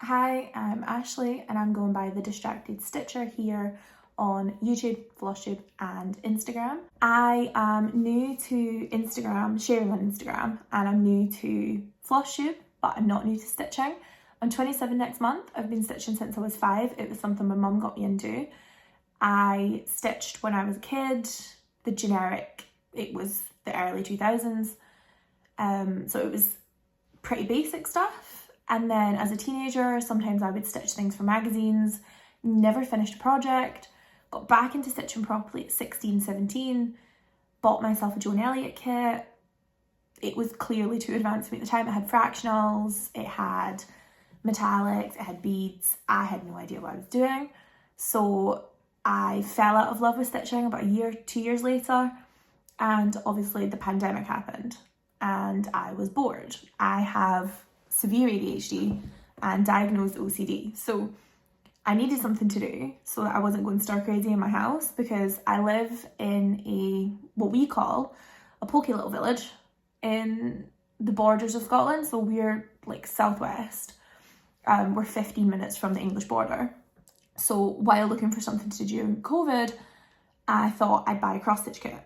Hi, I'm Ashley and I'm going by The Distracted Stitcher here on YouTube, Flosstube and Instagram. I am new to Instagram, sharing on Instagram, and I'm new to Flosstube, but I'm not new to stitching. I'm 27 next month. I've been stitching since I was 5. It was something my mum got me into. I stitched when I was a kid, the generic, it was the early 2000s, so it was pretty basic stuff. And then as a teenager, sometimes I would stitch things for magazines, never finished a project, got back into stitching properly at 16, 17, bought myself a Joan Elliott kit. It was clearly too advanced for me at the time. It had fractionals, it had metallics, it had beads. I had no idea what I was doing. So I fell out of love with stitching about a year, 2 years later, and obviously the pandemic happened and I was bored. I have severe ADHD and diagnosed OCD, so I needed something to do so that I wasn't going stir crazy in my house, because I live in what we call a pokey little village in the borders of Scotland, so we're like southwest. We're 15 minutes from the English border. So while looking for something to do during COVID, I thought I'd buy a cross stitch kit.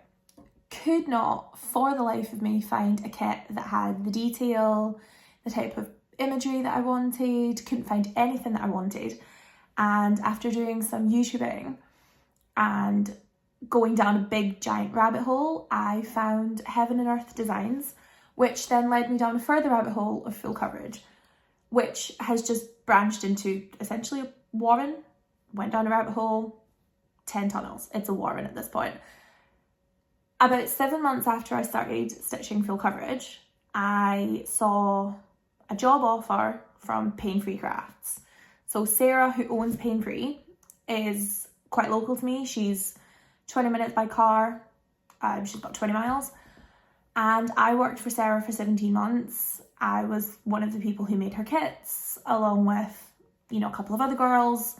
Could not for the life of me find a kit that had the detail, the type of imagery that I wanted, couldn't find anything that I wanted. And after doing some YouTubing and going down a big giant rabbit hole, I found Heaven and Earth Designs, which then led me down a further rabbit hole of full coverage, which has just branched into essentially a warren. Went down a rabbit hole, 10 tunnels. It's a warren at this point. About 7 months after I started stitching full coverage, I saw a job offer from Pain Free Crafts. So Sarah, who owns Pain Free, is quite local to me. She's 20 minutes by car. She's about 20 miles. And I worked for Sarah for 17 months. I was one of the people who made her kits, along with, a couple of other girls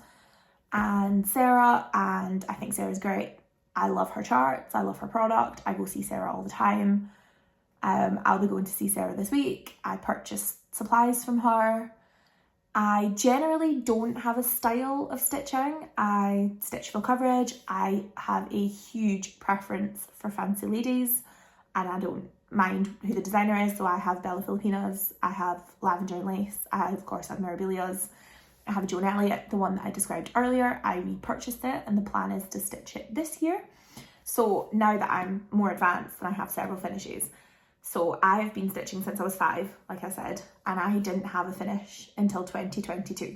and Sarah, and I think Sarah's great. I love her charts, I love her product. I go see Sarah all the time. I'll be going to see Sarah this week. I purchased supplies from her. I generally don't have a style of stitching. I stitch full coverage. I have a huge preference for fancy ladies, and I don't mind who the designer is. So I have Bella Filipinas, I have Lavender and Lace, I of course have Mirabilia's, I have a Joan Elliott, the one that I described earlier. I repurchased it and the plan is to stitch it this year. So now that I'm more advanced and I have several finishes. So I've been stitching since I was 5, like I said, and I didn't have a finish until 2022.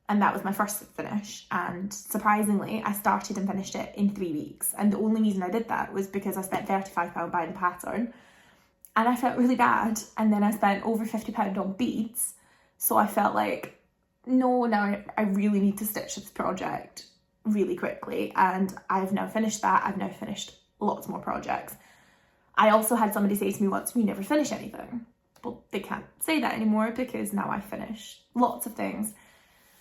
And that was my first finish. And surprisingly, I started and finished it in 3 weeks. And the only reason I did that was because I spent £35 buying the pattern and I felt really bad. And then I spent over £50 on beads. So I felt like, no, now I really need to stitch this project really quickly. And I've now finished that. I've now finished lots more projects. I also had somebody say to me once, "We never finish anything." Well, they can't say that anymore because now I finish lots of things.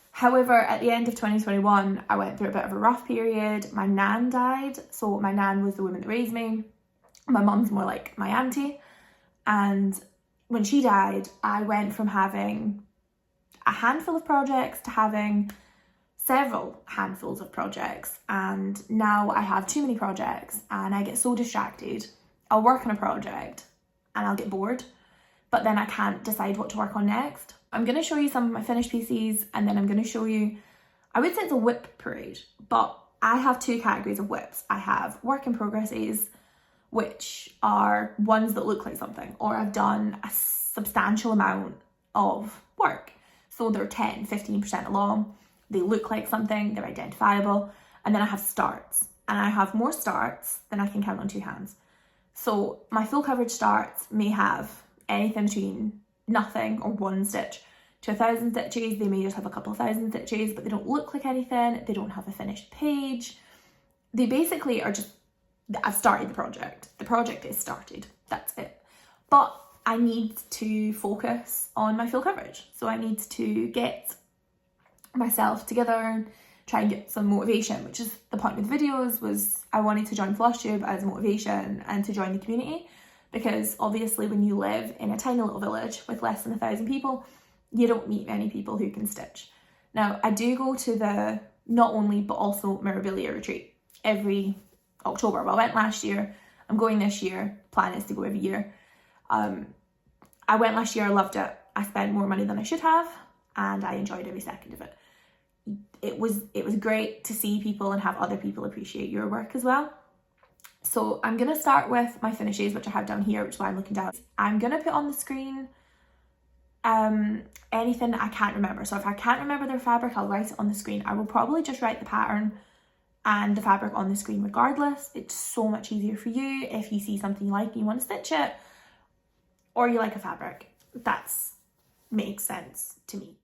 However, at the end of 2021, I went through a bit of a rough period. My nan died. So my nan was the woman that raised me. My mum's more like my auntie. And when she died, I went from having a handful of projects to having several handfuls of projects. And now I have too many projects and I get so distracted. I'll work on a project and I'll get bored, but then I can't decide what to work on next. I'm going to show you some of my finished pieces, and then I'm going to show you, I would say it's a WIP parade, but I have 2 categories of WIPs. I have work in progresses, which are ones that look like something, or I've done a substantial amount of work. So they're 10, 15% along. They look like something, they're identifiable. And then I have starts, and I have more starts than I can count on 2 hands. So my full coverage starts may have anything between nothing or 1 stitch to 1,000 stitches. They may just have a couple of thousand stitches, but they don't look like anything. They don't have a finished page. They basically are just, I've started the project. The project is started, that's it. But I need to focus on my full coverage. So I need to get myself together, try and get some motivation, which is the point with videos. Was I wanted to join Flosstube as motivation and to join the community, because obviously when you live in a tiny little village with less than 1,000 people, you don't meet many people who can stitch. Now, I do go to the not only but also Mirabilia retreat every October. Well, I went last year, I'm going this year, plan is to go every year. I went last year, I loved it. I spent more money than I should have, and I enjoyed every second of it. It was great to see people and have other people appreciate your work as well. So I'm going to start with my finishes, which I have down here, which is why I'm looking down. I'm going to put on the screen anything that I can't remember. So if I can't remember their fabric, I'll write it on the screen. I will probably just write the pattern and the fabric on the screen regardless. It's so much easier for you if you see something you like and you want to stitch it, or you like a fabric. That makes sense to me.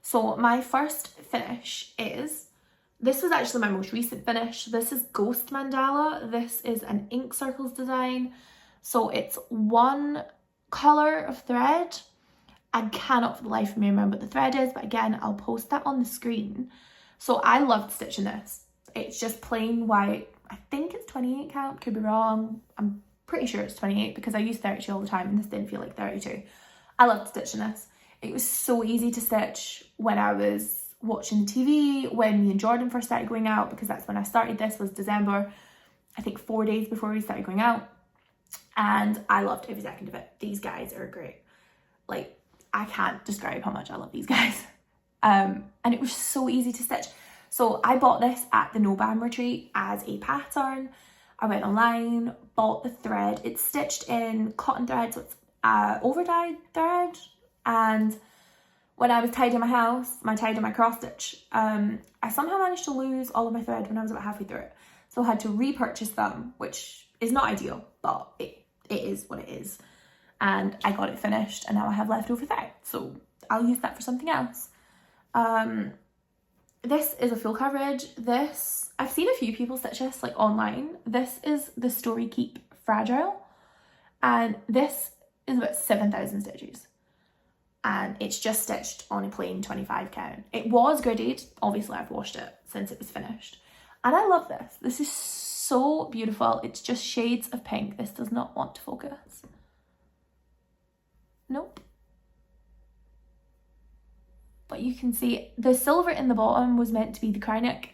So my first finish is, this was actually my most recent finish. This is Ghost Mandala. This is an ink circles design. So it's one colour of thread. I cannot for the life of me remember what the thread is, but again, I'll post that on the screen. So I loved stitching this. It's just plain white. I think it's 28 count, could be wrong. I'm pretty sure it's 28 because I use 32 all the time and this didn't feel like 32. I loved stitching this. It was so easy to stitch when I was watching the TV, when me and Jordan first started going out, because that's when I started. This was December, I think 4 days before we started going out. And I loved every second of it. These guys are great. Like, I can't describe how much I love these guys. And it was so easy to stitch. So I bought this at the No Bam retreat as a pattern. I went online, bought the thread. It's stitched in cotton thread, so it's over-dyed thread. And when I was tidying my house, tidying my cross stitch, I somehow managed to lose all of my thread when I was about halfway through it. So I had to repurchase them, which is not ideal, but it is what it is. And I got it finished and now I have leftover thread. So I'll use that for something else. This is a full coverage. This, I've seen a few people stitch this like online. This is the Story Keep Fragile. And this is about 7,000 stitches. And it's just stitched on a plain 25 count. It was gridded. Obviously I've washed it since it was finished. And I love this. This is so beautiful. It's just shades of pink. This does not want to focus. Nope. But you can see the silver in the bottom was meant to be the crowneck.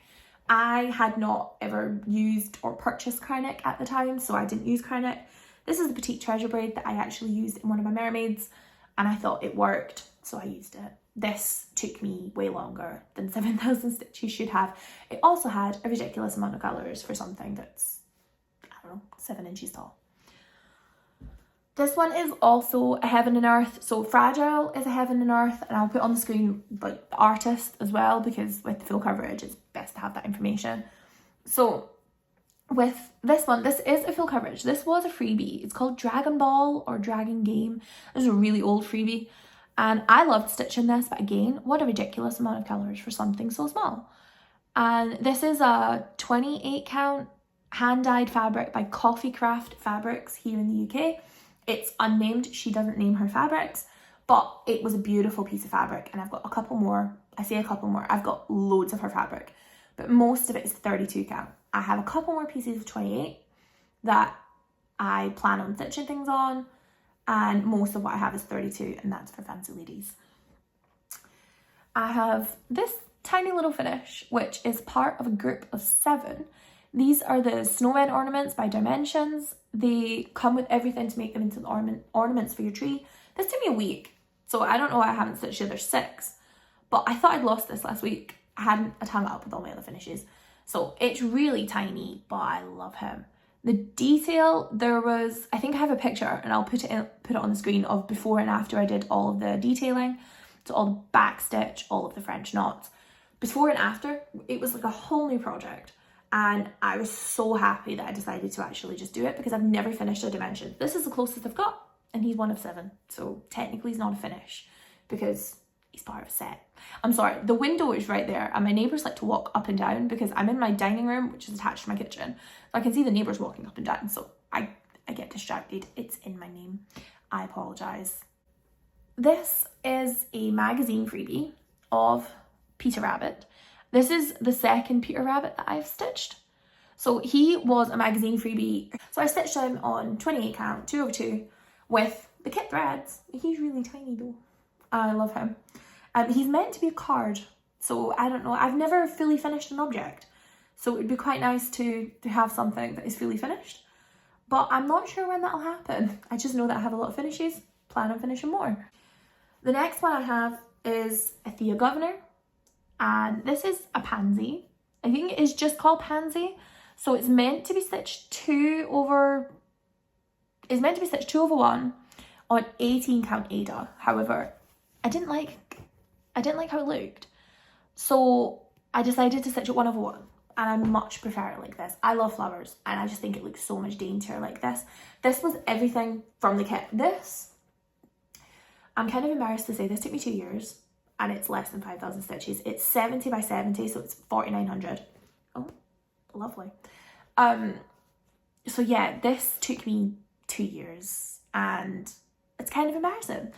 I had not ever used or purchased crowneck at the time, so I didn't use crowneck. This is the Petite Treasure braid that I actually used in one of my mermaids, and I thought it worked, so I used it. This took me way longer than 7,000 stitches should have. It also had a ridiculous amount of colours for something that's, I don't know, 7 inches tall. This one is also a Heaven and Earth. So Fragile is a Heaven and Earth, and I'll put on the screen like the artist as well, because with the full coverage it's best to have that information. So with this one, this is a full coverage. This was a freebie. It's called Dragon Ball or Dragon Game. This is a really old freebie. And I loved stitching this, but again, what a ridiculous amount of colours for something so small. And this is a 28 count hand-dyed fabric by Coffee Craft Fabrics here in the UK. It's unnamed, she doesn't name her fabrics, but it was a beautiful piece of fabric. And I've got a couple more, I say a couple more, I've got loads of her fabric, but most of it is 32 count. I have a couple more pieces of 28 that I plan on stitching things on, and most of what I have is 32, and that's for fancy ladies. I have this tiny little finish, which is part of a group of 7. These are the snowman ornaments by Dimensions. They come with everything to make them into ornaments for your tree. This took me a week, so I don't know why I haven't stitched the other 6, but I thought I'd lost this last week. I'd hung it up with all my other finishes. So it's really tiny, but I love him. The detail, there was, I think I have a picture and I'll put it on the screen of before and after I did all of the detailing. So all the back stitch, all of the French knots. Before and after, it was like a whole new project. And I was so happy that I decided to actually just do it, because I've never finished a Dimension. This is the closest I've got, and he's one of 7. So technically he's not a finish because he's part of a set. I'm sorry, the window is right there, and my neighbours like to walk up and down because I'm in my dining room, which is attached to my kitchen. So I can see the neighbours walking up and down, so I get distracted. It's in my name. I apologise. This is a magazine freebie of Peter Rabbit. This is the second Peter Rabbit that I've stitched. So he was a magazine freebie. So I stitched him on 28 count, 2/2, with the kit threads. He's really tiny though. I love him. He's meant to be a card, so I don't know. I've never fully finished an object, so it would be quite nice to have something that is fully finished. But I'm not sure when that'll happen. I just know that I have a lot of finishes, plan on finishing more. The next one I have is a Thea Governor, and this is a pansy. I think it is just called pansy. So it's meant to be stitched 2/1 on 18 count Ada. However, I didn't like how it looked. So I decided to stitch it 1/1. And I much prefer it like this. I love flowers and I just think it looks so much daintier like this. This was everything from the kit. This, I'm kind of embarrassed to say, this took me 2 years and it's less than 5,000 stitches. It's 70 by 70, so it's 4,900. Oh, lovely. So yeah, this took me 2 years and it's kind of embarrassing.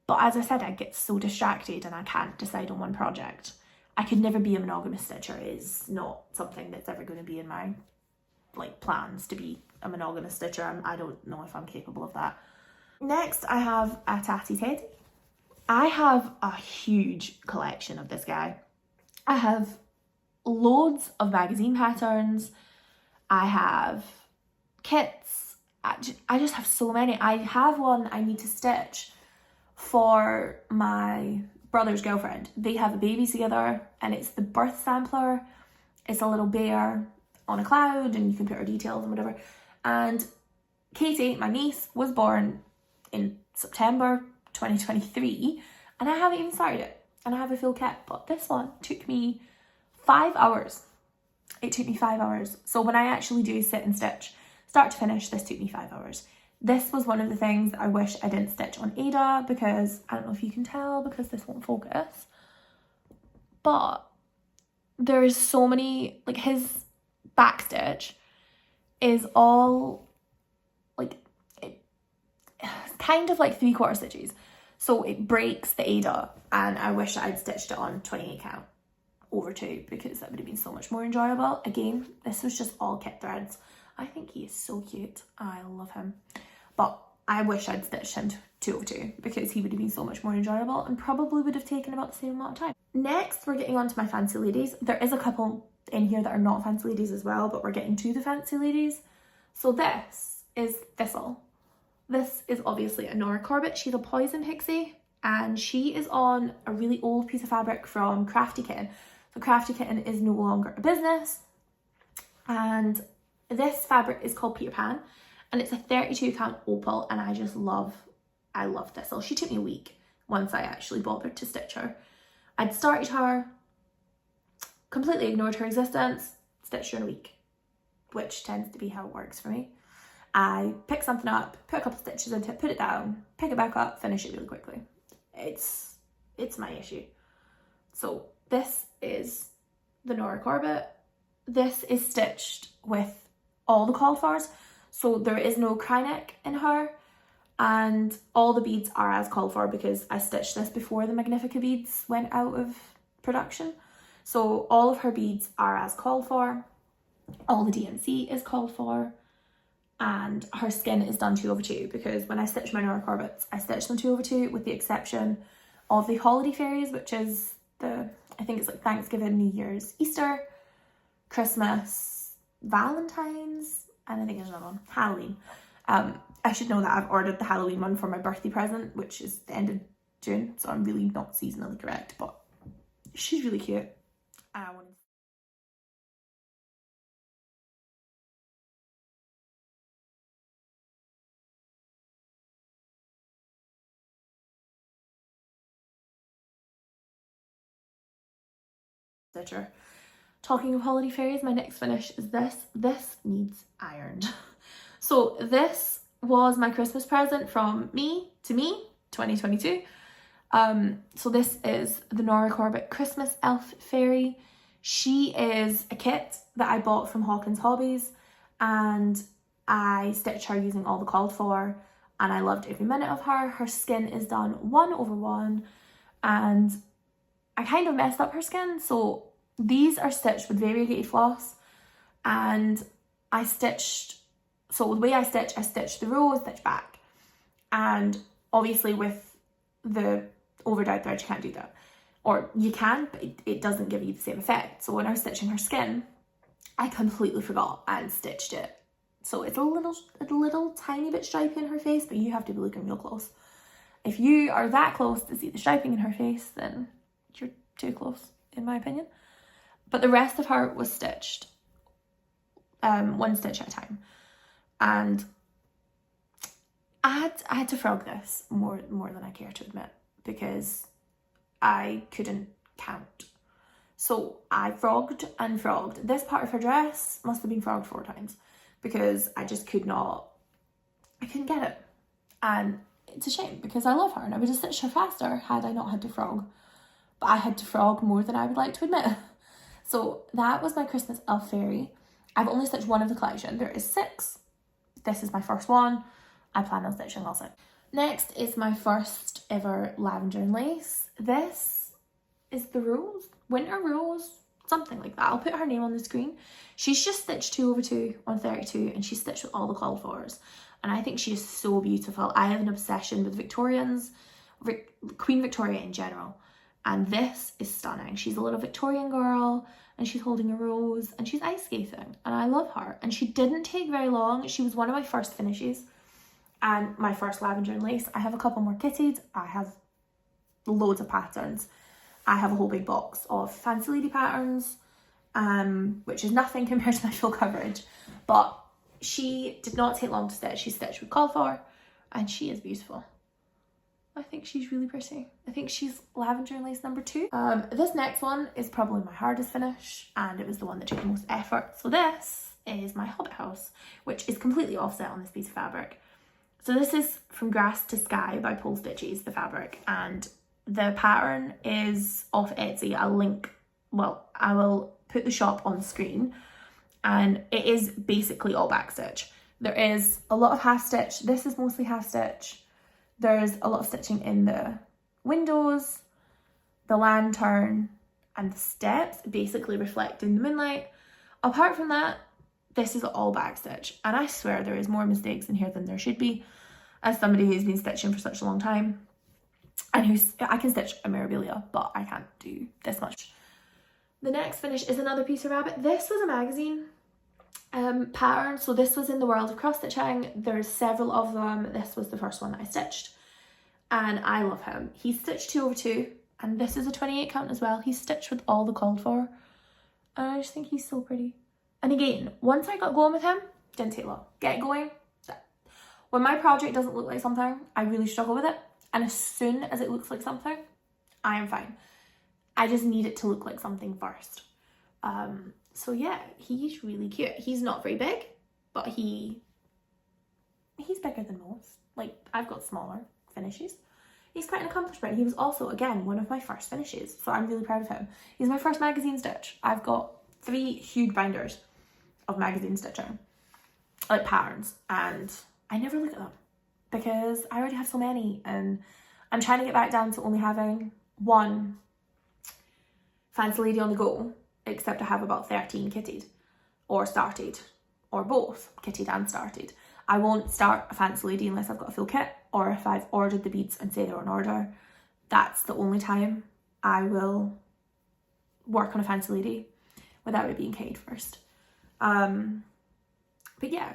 But as I said, I get so distracted and I can't decide on one project. I could never be a monogamous stitcher. It is not something that's ever going to be in my plans to be a monogamous stitcher. I don't know if I'm capable of that. Next, I have a Tatty Teddy. I have a huge collection of this guy. I have loads of magazine patterns. I have kits. I just have so many. I have one I need to stitch for my brother's girlfriend. They have a baby together and it's the birth sampler. It's a little bear on a cloud and you can put her details and whatever. And Katie, my niece, was born in September 2023 and I haven't even started it and I have a full kit, but this one took me 5 hours. It took me 5 hours. So when I actually do sit and stitch start to finish, this took me 5 hours. This was one of the things that I wish I didn't stitch on Ada because I don't know if you can tell because this won't focus, but there is so many, his back stitch is all kind of like 3/4 stitches. So it breaks the Ada and I wish I'd stitched it on 28 count over 2 because that would have been so much more enjoyable. Again, this was just all kit threads. I think he is so cute. I love him. But I wish I'd stitched him 2/2 because he would have been so much more enjoyable and probably would have taken about the same amount of time. Next, we're getting on to my fancy ladies. There is a couple in here that are not fancy ladies as well, but we're getting to the fancy ladies. So this is Thistle. This is obviously a Nora Corbett. She's a poison pixie and she is on a really old piece of fabric from Crafty Kitten. So Crafty Kitten is no longer a business and this fabric is called Peter Pan and it's a 32 count opal and I love Thistle. She took me a week once I actually bothered to stitch her. I'd started her, completely ignored her existence, stitched her in a week, which tends to be how it works for me. I pick something up, put a couple stitches into it, put it down, pick it back up, finish it really quickly. It's my issue. So this is the Nora Corbett. This is stitched with all the called fors, so there is no cry neck in her and all the beads are as called for because I stitched this before the Magnifica beads went out of production. So all of her beads are as called for, all the DMC is called for, and her skin is done 2/2 because when I stitch my Nora Corbett's, I stitch them 2/2 with the exception of the holiday fairies, which is I think it's like Thanksgiving, New Year's, Easter, Christmas, Valentine's, and I think there's another one, Halloween. I should know that I've ordered the Halloween one for my birthday present, which is the end of June, so I'm really not seasonally correct, but she's really cute. And I wanted stitcher. Talking of holiday fairies, my next finish is this. This needs ironed. So this was my Christmas present from me to me, 2022. So this is the Nora Corbett Christmas Elf Fairy. She is a kit that I bought from Hawkins Hobbies and I stitched her using all the called for and I loved every minute of her. Her skin is done 1/1 and I kind of messed up her skin, so these are stitched with variegated floss and I stitched, so the way I stitched the row, stitch back, And obviously with the over-dyed thread, you can't do that. Or you can, but it doesn't give you the same effect. So when I was stitching her skin, I completely forgot and stitched it. So it's a little tiny bit stripy in her face, but you have to be looking real close. If you are that close to see the striping in her face, then you're too close, in my opinion. But the rest of her was stitched, one stitch at a time. And I had to frog this more than I care to admit, because I couldn't count. So I frogged and frogged. This part of her dress must have been frogged 4 times, because I just I couldn't get it. And it's a shame, because I love her and I would have stitched her faster had I not had to frog. But I had to frog more than I would like to admit. So that was my Christmas elf fairy. I've only stitched one of the collection. There is 6. This is my first one. I plan on stitching all 6. Next is my first ever lavender and lace. This is the Rose, Winter Rose, something like that. I'll put her name on the screen. She's just stitched 2/2 on 32, and she's stitched with all the called fors. And I think she is so beautiful. I have an obsession with Victorians, Queen Victoria in general. And this is stunning. She's a little Victorian girl, and she's holding a rose, and she's ice skating. And I love her. And she didn't take very long. She was one of my first finishes, and my first lavender and lace. I have a couple more kitted. I have loads of patterns. I have a whole big box of Fancy Lady patterns, which is nothing compared to my full coverage. But she did not take long to stitch. She stitched with called for, and she is beautiful. I think she's really pretty. I think she's lavender and lace number 2. This next one is probably my hardest finish, and it was the one that took the most effort. So this is my Hobbit house, which is completely offset on this piece of fabric. So this is From Grass to Sky by Pole Stitches, the fabric, and the pattern is off Etsy. I will put the shop on screen, and it is basically all back stitch. There is a lot of half stitch. This is mostly half stitch. There's a lot of stitching in the windows, the lantern, and the steps, basically reflecting the moonlight. Apart from that, this is all back stitch, and I swear there is more mistakes in here than there should be, as somebody who's been stitching for such a long time, and I can stitch a Mirabilia, but I can't do this much. The next finish is another piece of rabbit. This was a magazine pattern, so this was in the world of cross stitching. There's several of them. This was the first one that I stitched, and I love him. He stitched 2/2, and this is a 28 count as well. He's stitched with all the called for, and I just think he's so pretty. And again, once I got going with him, didn't take long. Get going. When my project doesn't look like something, I really struggle with it, and as soon as it looks like something, I am fine. I just need it to look like something first. So yeah, he's really cute. He's not very big, but he's bigger than most. Like, I've got smaller finishes. He's quite an accomplishment. He was also, again, one of my first finishes, so I'm really proud of him. He's my first magazine stitch. I've got 3 huge binders of magazine stitching, like patterns, and I never look at them because I already have so many, and I'm trying to get back down to only having 1 Fancy Lady on the go, except I have about 13 kitted or started, or both kitted and started. I won't start a Fancy Lady unless I've got a full kit, or if I've ordered the beads and say they're on order. That's the only time I will work on a Fancy Lady without it being kitted first. But yeah,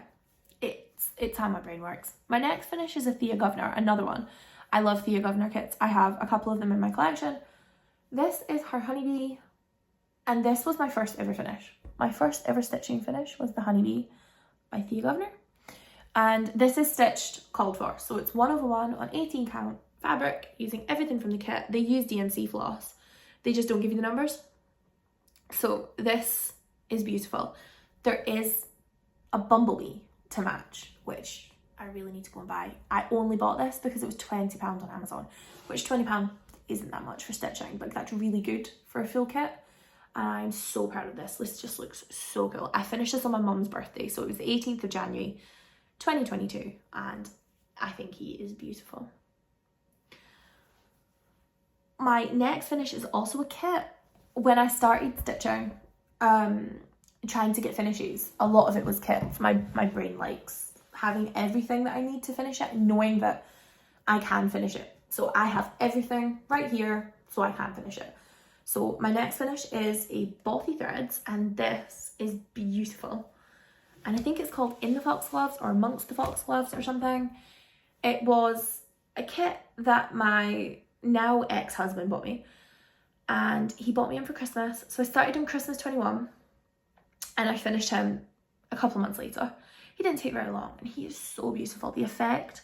it's how my brain works. My next finish is a Thea Governor, another one. I love Thea Governor kits. I have a couple of them in my collection. This is her Honeybee, and this was my first ever finish. My first ever stitching finish was the Honeybee by Thea Governor. And this is stitched called for. So it's 1/1 on 18 count fabric, using everything from the kit. They use DMC floss. They just don't give you the numbers. So this is beautiful. There is a bumblebee to match, which I really need to go and buy. I only bought this because it was £20 on Amazon, which £20 isn't that much for stitching, but that's really good for a full kit. And I'm so proud of this. This just looks so cool. I finished this on my mum's birthday, so it was the 18th of January 2022, and I think he is beautiful. My next finish is also a kit. When I started stitching, trying to get finishes, a lot of it was kits. My brain likes having everything that I need to finish it, knowing that I can finish it. So I have everything right here, so I can finish it. So my next finish is a Bothy Threads, and this is beautiful. And I think it's called In the Foxgloves or Amongst the Foxgloves or something. It was a kit that my now ex-husband bought me, and he bought me in for Christmas. So I started on Christmas 21 and I finished him a couple of months later. He didn't take very long, and he is so beautiful. The effect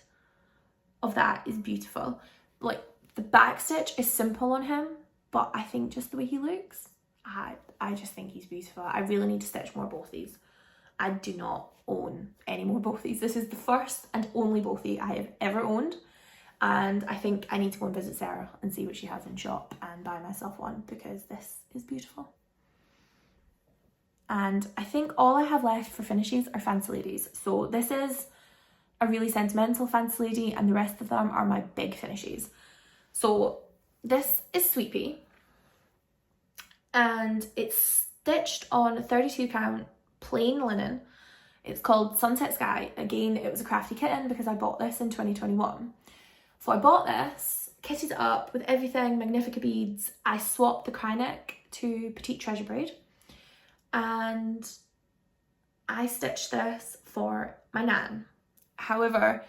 of that is beautiful. Like, the back stitch is simple on him, but I think just the way he looks, I just think he's beautiful. I really need to stitch more Bothies. I do not own any more Bothies. This is the first and only Bothy I have ever owned, and I think I need to go and visit Sarah and see what she has in shop and buy myself one, because this is beautiful. And I think all I have left for finishes are Fancy Ladies. So this is a really sentimental Fancy Lady, and the rest of them are my big finishes. So this is Sweet Pea, and it's stitched on 32 count plain linen. It's called Sunset Sky. Again, it was a Crafty Kitten because I bought this in 2021. So I bought this, kitted it up with everything, Magnifica beads. I swapped the Kryneck to Petite Treasure Braid, and I stitched this for my nan. However,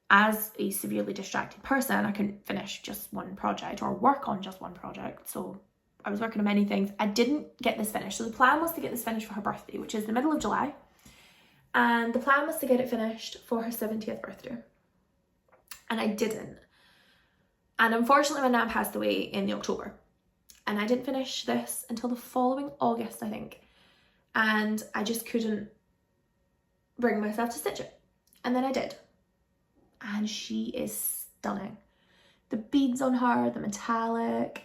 as a severely distracted person, I couldn't finish just one project or work on just one project. So I was working on many things. I didn't get this finished. So the plan was to get this finished for her birthday, which is the middle of July. And the plan was to get it finished for her 70th birthday. And I didn't. And unfortunately, my nan passed away in the October. And I didn't finish this until the following August, I think. And I just couldn't bring myself to stitch it. And then I did. And she is stunning. The beads on her, the metallic.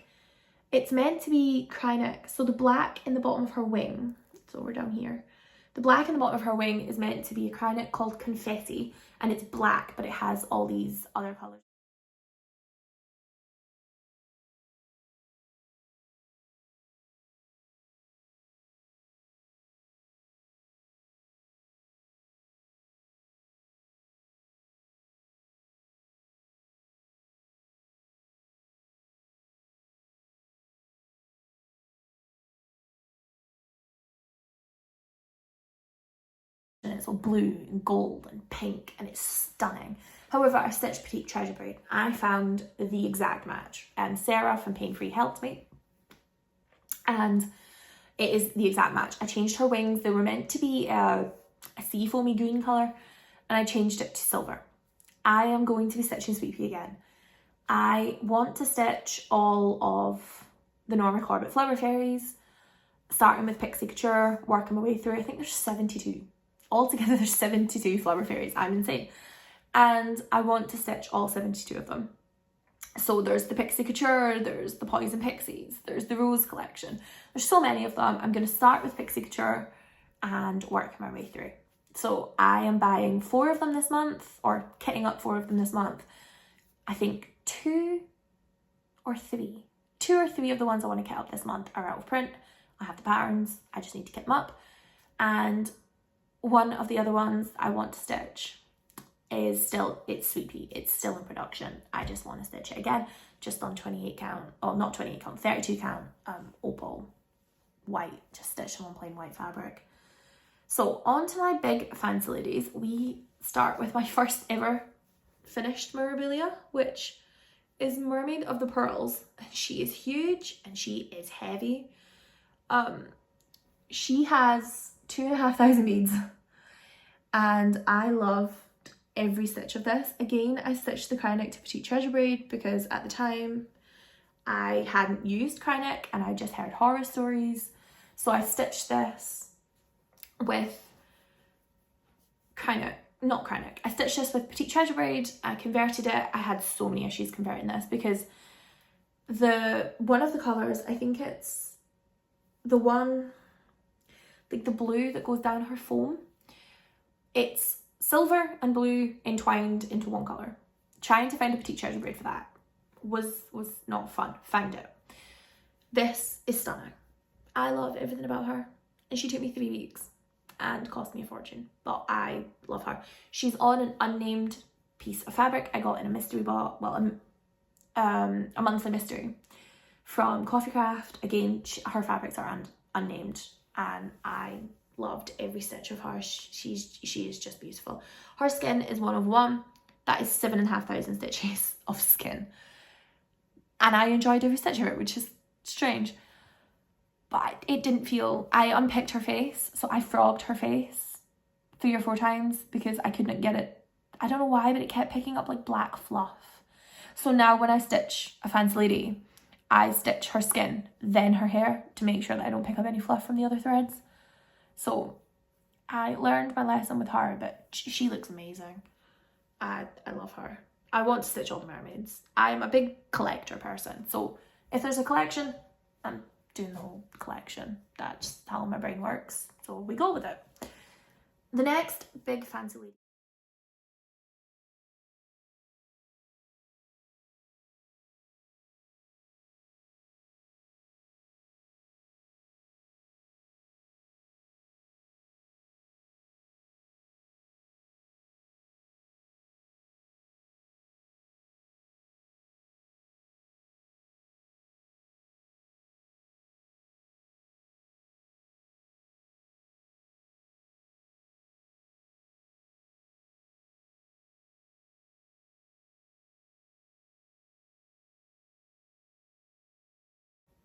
It's meant to be Kryneck. So the black in the bottom of her wing, so we're down here. The black in the bottom of her wing is meant to be a Kryneck called Confetti. And it's black, but it has all these other colours. And it's all blue and gold and pink, and it's stunning. However, I stitched Petite Treasure Braid. I found the exact match, and Sarah from Pain Free helped me, and it is the exact match. I changed her wings. They were meant to be a sea foamy green colour, and I changed it to silver. I am going to be stitching Sweet Pea again. I want to stitch all of the Norma Corbett Flower Fairies, starting with Pixie Couture, working my way through. I think there's 72. Altogether, there's 72 Flower Fairies. I'm insane. And I want to stitch all 72 of them. So there's the Pixie Couture, there's the Poison Pixies, there's the Rose Collection. There's so many of them. I'm going to start with Pixie Couture and work my way through. So I am buying 4 of them this month, or kitting up 4 of them this month. I think 2 or 3 of the ones I want to kit up this month are out of print. I have the patterns, I just need to kit them up. And one of the other ones I want to stitch is still, it's Sweet Pea. It's still in production. I just want to stitch it again, just on 28 count, or not 28 count, 32 count opal white, just stitched on plain white fabric. So on to my big Fancy Ladies. We start with my first ever finished memorabilia, which is Mermaid of the Pearls. She is huge and she is heavy. She has 2,500 beads, and I loved every stitch of this. Again, I stitched the Kryneck to Petite Treasure Braid because at the time I hadn't used Kryneck and I just heard horror stories. So I stitched this with Kryneck, not Kryneck. I stitched this with Petite Treasure Braid. I converted it. I had so many issues converting this because one of the colours, I think it's the one, like the blue that goes down her foam, it's silver and blue entwined into one colour. Trying to find a Petite Treasure Braid for that was not fun. Found it. This is stunning. I love everything about her, and she took me 3 weeks and cost me a fortune, but I love her. She's on an unnamed piece of fabric I got in a mystery box, well, a monthly mystery from Coffee Craft. Again, her fabrics are unnamed, and I loved every stitch of her. She is just beautiful. Her skin is 1/1. That is 7,500 stitches of skin, and I enjoyed every stitch of it, which is strange. But it didn't feel, I unpicked her face, so I frogged her face 3 or 4 times because I couldn't get it. I don't know why, but it kept picking up like black fluff. So now when I stitch a fancy lady, I stitch her skin, then her hair, to make sure that I don't pick up any fluff from the other threads. So I learned my lesson with her, but she looks amazing. I love her. I want to stitch all the mermaids. I'm a big collector person, so if there's a collection, I'm doing the whole collection. That's how my brain works, so we go with it. The next big fancy lady.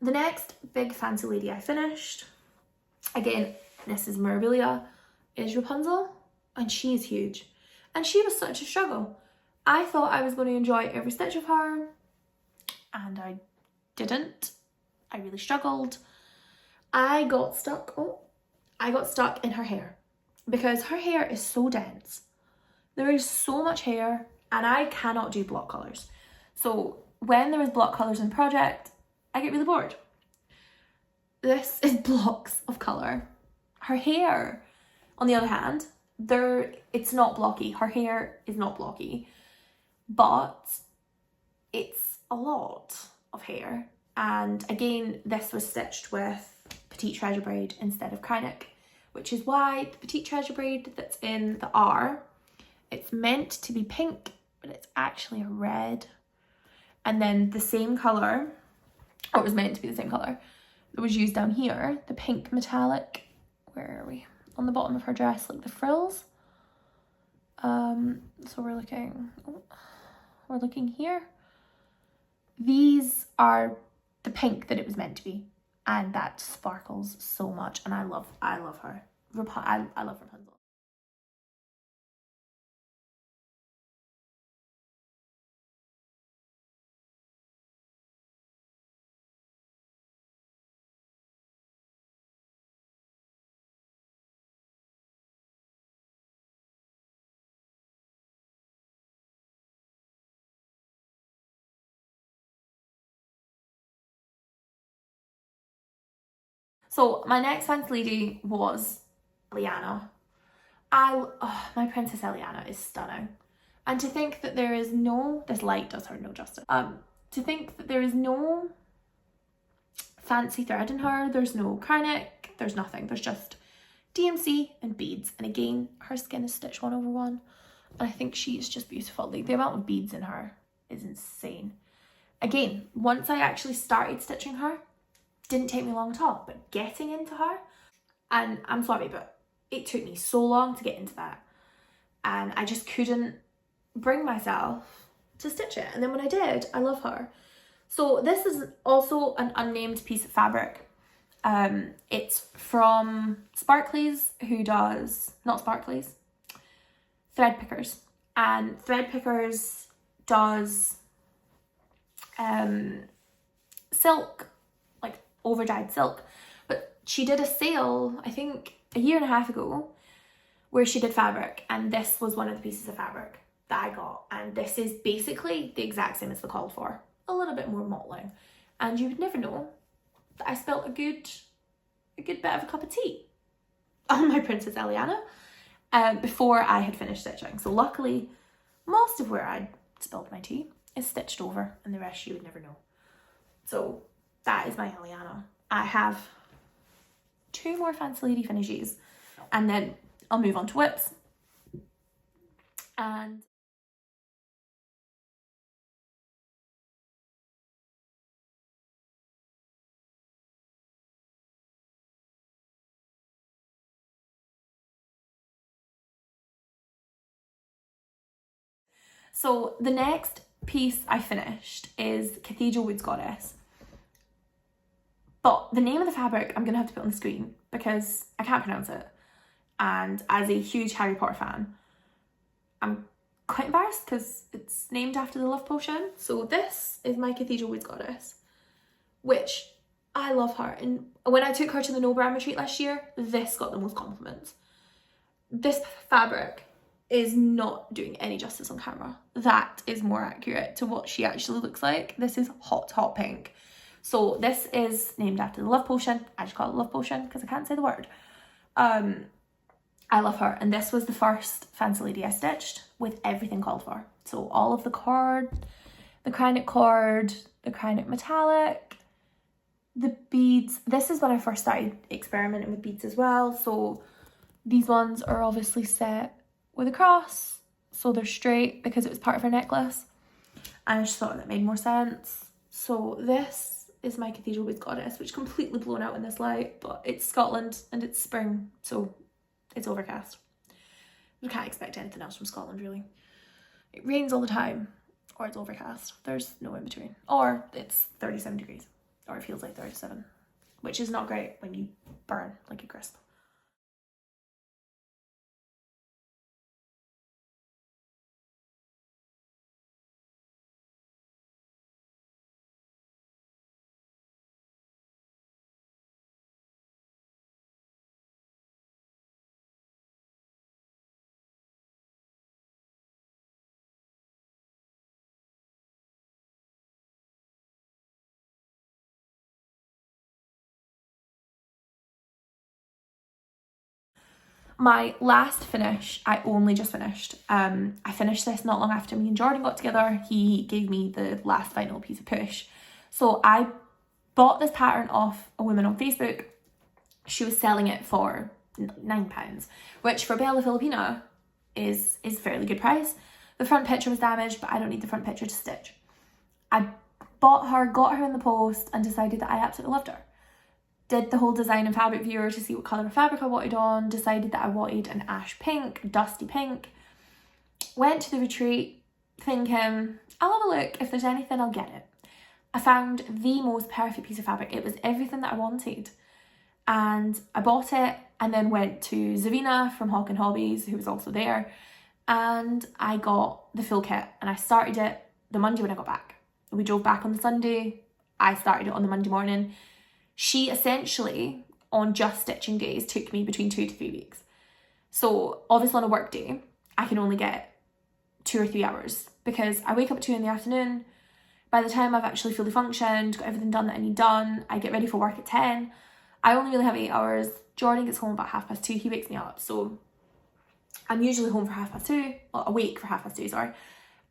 The next big fancy lady I finished, again, this is Mirabilia, is Rapunzel, and she is huge. And she was such a struggle. I thought I was going to enjoy every stitch of her, and I didn't. I really struggled. I got stuck in her hair because her hair is so dense. There is so much hair, and I cannot do block colours. So when there is block colours in the project, I get really bored. This is blocks of colour. Her hair, on the other hand, it's not blocky. Her hair is not blocky, but it's a lot of hair. And again, this was stitched with Petite Treasure braid instead of Kynic, which is why the Petite Treasure braid that's in the R, it's meant to be pink, but it's actually a red. And then the same colour, or it was meant to be the same colour, that was used down here, the pink metallic, where are we? On the bottom of her dress, like the frills. So we're looking here. These are the pink that it was meant to be, and that sparkles so much, and I love her. I love Rapunzel. So my next fancy lady was Liana. My Princess Eliana is stunning. And to think that there is no, this light does her no justice. To think that there is no fancy thread in her, there's no Kynic, there's nothing. There's just DMC and beads. And again, her skin is stitched 1/1. And I think she is just beautiful. Like, the amount of beads in her is insane. Again, once I actually started stitching her, didn't take me long at all, but getting into her, and I'm sorry, but it took me so long to get into that, and I just couldn't bring myself to stitch it. And then when I did, I love her. So this is also an unnamed piece of fabric. It's from Sparklies, who does, not Sparklies, Thread Pickers. And Thread Pickers does silk, like over-dyed silk. But she did a sale, I think a year and a half ago, where she did fabric, and this was one of the pieces of fabric that I got. And this is basically the exact same as the called for, a little bit more mottling. And you would never know that I spilt a good bit of a cup of tea on my Princess Eliana before I had finished stitching. So luckily, most of where I'd spilled my tea is stitched over, and the rest you would never know. So that is my Eliana. I have 2 more fancy lady finishes, and then I'll move on to WIPs. And So the next piece I finished is Cathedral Woods Goddess. But the name of the fabric I'm going to have to put on the screen because I can't pronounce it. And as a huge Harry Potter fan, I'm quite embarrassed because it's named after the love potion. So this is my Cathedral Woods Goddess, which I love her. And when I took her to the No Brand retreat last year, this got the most compliments. This fabric is not doing any justice on camera. That is more accurate to what she actually looks like. This is hot, hot pink. So this is named after the love potion. I just call it love potion because I can't say the word. I love her, and this was the first Fancy Lady I stitched with everything called for. So all of the cord, the crinock metallic, the beads. This is when I first started experimenting with beads as well. So these ones are obviously set with a cross, so they're straight because it was part of her necklace. And I just thought that made more sense. So this is my Cathedral Woods Goddess, which is completely blown out in this light, but it's Scotland and it's spring, so it's overcast. You can't expect anything else from Scotland, really. It rains all the time, or it's overcast. There's no in between. Or it's 37 degrees, or it feels like 37, which is not great when you burn like a crisp. My last finish, I only just finished. I finished this not long after me and Jordan got together. He gave me the last final piece of push. So I bought this pattern off a woman on Facebook. She was selling it for £9, which for Bella Filipina is fairly good price. The front picture was damaged, but I don't need the front picture to stitch. I bought her, got her in the post, and decided that I absolutely loved her. Did the whole design and fabric viewer to see what colour of fabric I wanted on, decided that I wanted an ash pink, dusty pink. Went to the retreat thinking, I'll have a look, if there's anything I'll get it. I found the most perfect piece of fabric. It was everything that I wanted. And I bought it and then went to Zavina from Hawk and Hobbies, who was also there, and I got the full kit and I started it the Monday when I got back. We drove back on the Sunday. I started it on the Monday morning. She essentially, on just stitching days, took me between 2 to 3 weeks. So obviously on a work day, I can only get 2 or 3 hours because I wake up at 2 in the afternoon. By the time I've actually fully functioned, got everything done that I need done, I get ready for work at 10. I only really have 8 hours. Jordan gets home about 2:30. He wakes me up. So I'm usually home for 2:30, well, awake for 2:30, sorry.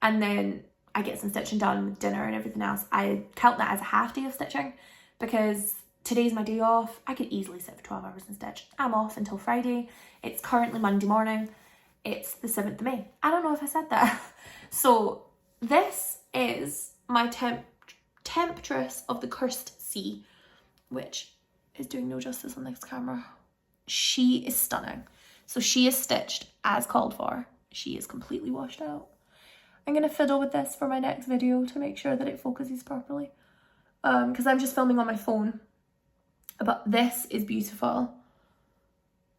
And then I get some stitching done with dinner and everything else. I count that as a half day of stitching because today's my day off. I could easily sit for 12 hours and stitch. I'm off until Friday. It's currently Monday morning. It's the 7th of May. I don't know if I said that. So this is my Temptress of the Cursed Sea, which is doing no justice on this camera. She is stunning. So she is stitched as called for. She is completely washed out. I'm going to fiddle with this for my next video to make sure that it focuses properly. Because I'm just filming on my phone. But this is beautiful.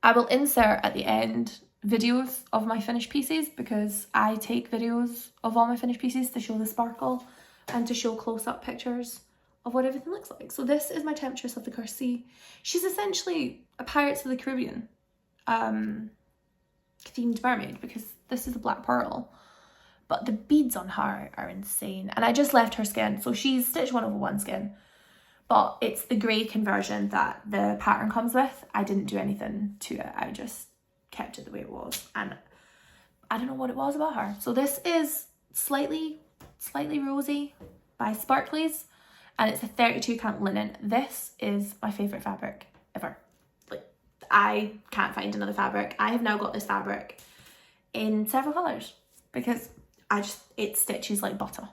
I will insert at the end videos of my finished pieces because I take videos of all my finished pieces to show the sparkle and to show close-up pictures of what everything looks like. So this is my Temptress of the Cursed Sea. She's essentially a Pirates of the Caribbean themed mermaid because this is a black pearl. But the beads on her are insane. And I just left her skin. So she's stitched 1/1 skin. But it's the grey conversion that the pattern comes with. I didn't do anything to it. I just kept it the way it was. And I don't know what it was about her. So this is Slightly Rosy by Sparklies. And it's a 32 count linen. This is my favourite fabric ever. Like, I can't find another fabric. I have now got this fabric in several colours because it stitches like butter.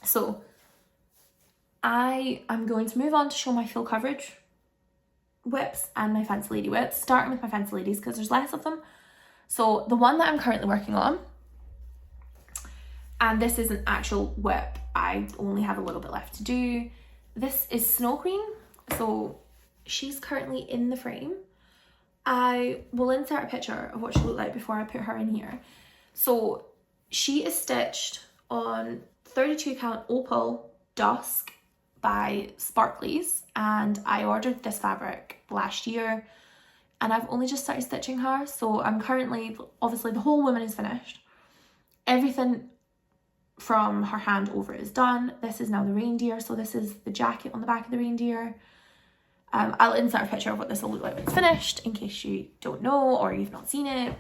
So I am going to move on to show my full coverage WIPs and my Fancy Lady WIPs, starting with my Fancy Ladies because there's less of them. So the one that I'm currently working on, and this is an actual WIP, I only have a little bit left to do. This is Snow Queen, so she's currently in the frame. I will insert a picture of what she looked like before I put her in here. So she is stitched on 32 count Opal Dusk by Sparklies, and I ordered this fabric last year and I've only just started stitching her. So I'm currently, obviously the whole woman is finished. Everything from her hand over is done. This is now the reindeer, so this is the jacket on the back of the reindeer. I'll insert a picture of what this will look like when it's finished in case you don't know or you've not seen it,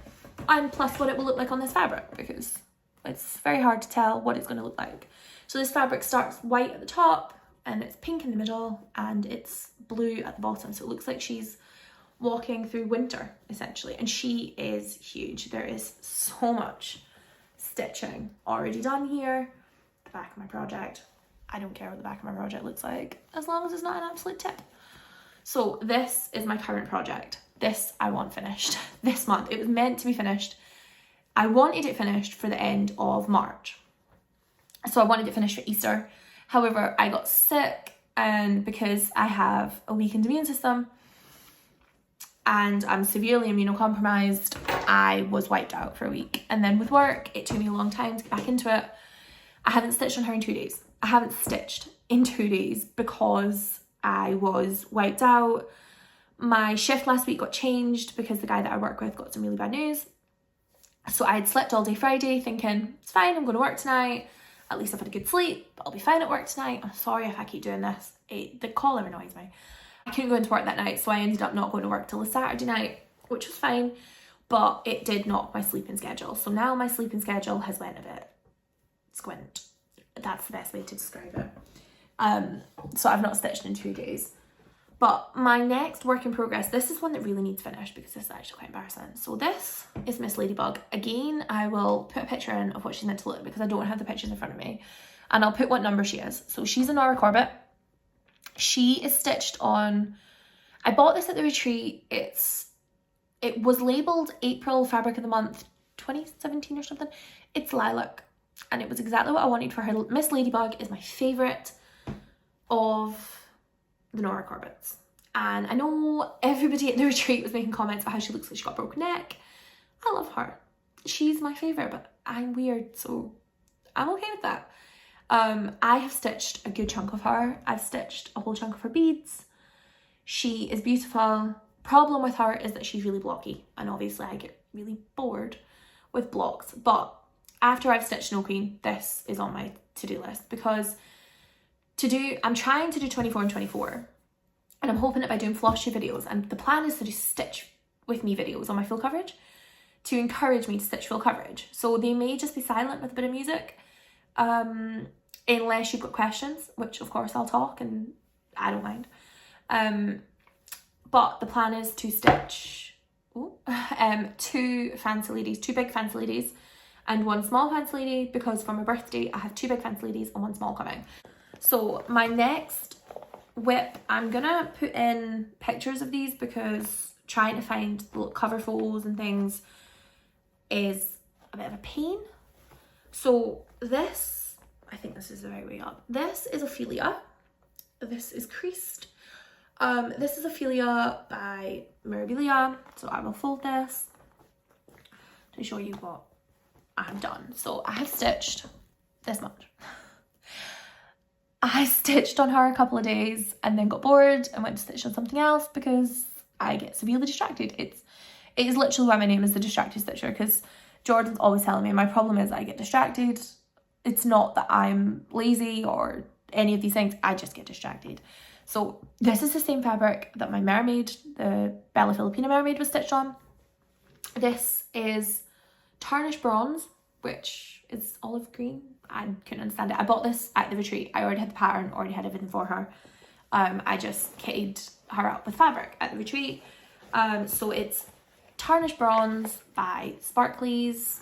and plus what it will look like on this fabric, because it's very hard to tell what it's going to look like. So this fabric starts white at the top and it's pink in the middle and it's blue at the bottom, so it looks like she's walking through winter essentially, and she is huge. There is so much stitching already done here. The back of my project, I don't care what the back of my project looks like as long as it's not an absolute tip. So this is my current project. This I want finished this month. It was meant to be finished. I wanted it finished for the end of March. So I wanted it finished for Easter. However, I got sick, and because I have a weakened immune system and I'm severely immunocompromised, I was wiped out for a week. And then with work, it took me a long time to get back into it. I haven't stitched on her in 2 days. I haven't stitched in 2 days because I was wiped out. My shift last week got changed because the guy that I work with got some really bad news. So I had slept all day Friday thinking, it's fine, I'm going to work tonight. At least I've had a good sleep, I'll be fine at work tonight. I'm sorry if I keep doing this. The collar annoys me. I couldn't go into work that night, so I ended up not going to work till the Saturday night, which was fine, but it did knock my sleeping schedule. So now my sleeping schedule has went a bit squint. That's the best way to describe it. So I've not stitched in 2 days. But my next work in progress, this is one that really needs finished because this is actually quite embarrassing. So this is Miss Ladybug. Again, I will put a picture in of what she's meant to look like because I don't have the pictures in front of me. And I'll put what number she is. So she's a Nora Corbett. She is stitched on, I bought this at the retreat. It was labelled April Fabric of the Month 2017 or something. It's lilac. And it was exactly what I wanted for her. Miss Ladybug is my favourite of the Nora Corbett's. And I know everybody at the retreat was making comments about how she looks like she got a broken neck. I love her. She's my favourite, but I'm weird, so I'm okay with that. I have stitched a good chunk of her. I've stitched a whole chunk of her beads. She is beautiful. Problem with her is that she's really blocky, and obviously I get really bored with blocks. But after I've stitched Snow Queen, this is on my to-do list because I'm trying to do 24 and 24, and I'm hoping that by doing Flosstube videos, and the plan is to do stitch with me videos on my full coverage to encourage me to stitch full coverage. So they may just be silent with a bit of music, unless you've got questions, which of course I'll talk and I don't mind. But the plan is to stitch two fancy ladies, two big fancy ladies and one small fancy lady, because for my birthday I have two big fancy ladies and one small coming. So my next WIP, I'm gonna put in pictures of these because trying to find the little cover photos and things is a bit of a pain. So this, I think this is the right way up. This is Ophelia. This is creased. This is Ophelia by Mirabilia. So I will fold this to show you what I've done. So I have stitched this much. I stitched on her a couple of days and then got bored and went to stitch on something else because I get severely distracted. It is literally why my name is the Distracted Stitcher, because Jordan's always telling me my problem is I get distracted. It's not that I'm lazy or any of these things, I just get distracted. So this is the same fabric that my mermaid, the Bella Filipina mermaid, was stitched on. This is tarnished bronze, which is olive green. I couldn't understand it. I bought this at the retreat. I already had the pattern, already had everything for her. I just kitted her up with fabric at the retreat. So it's tarnished bronze by Sparklies.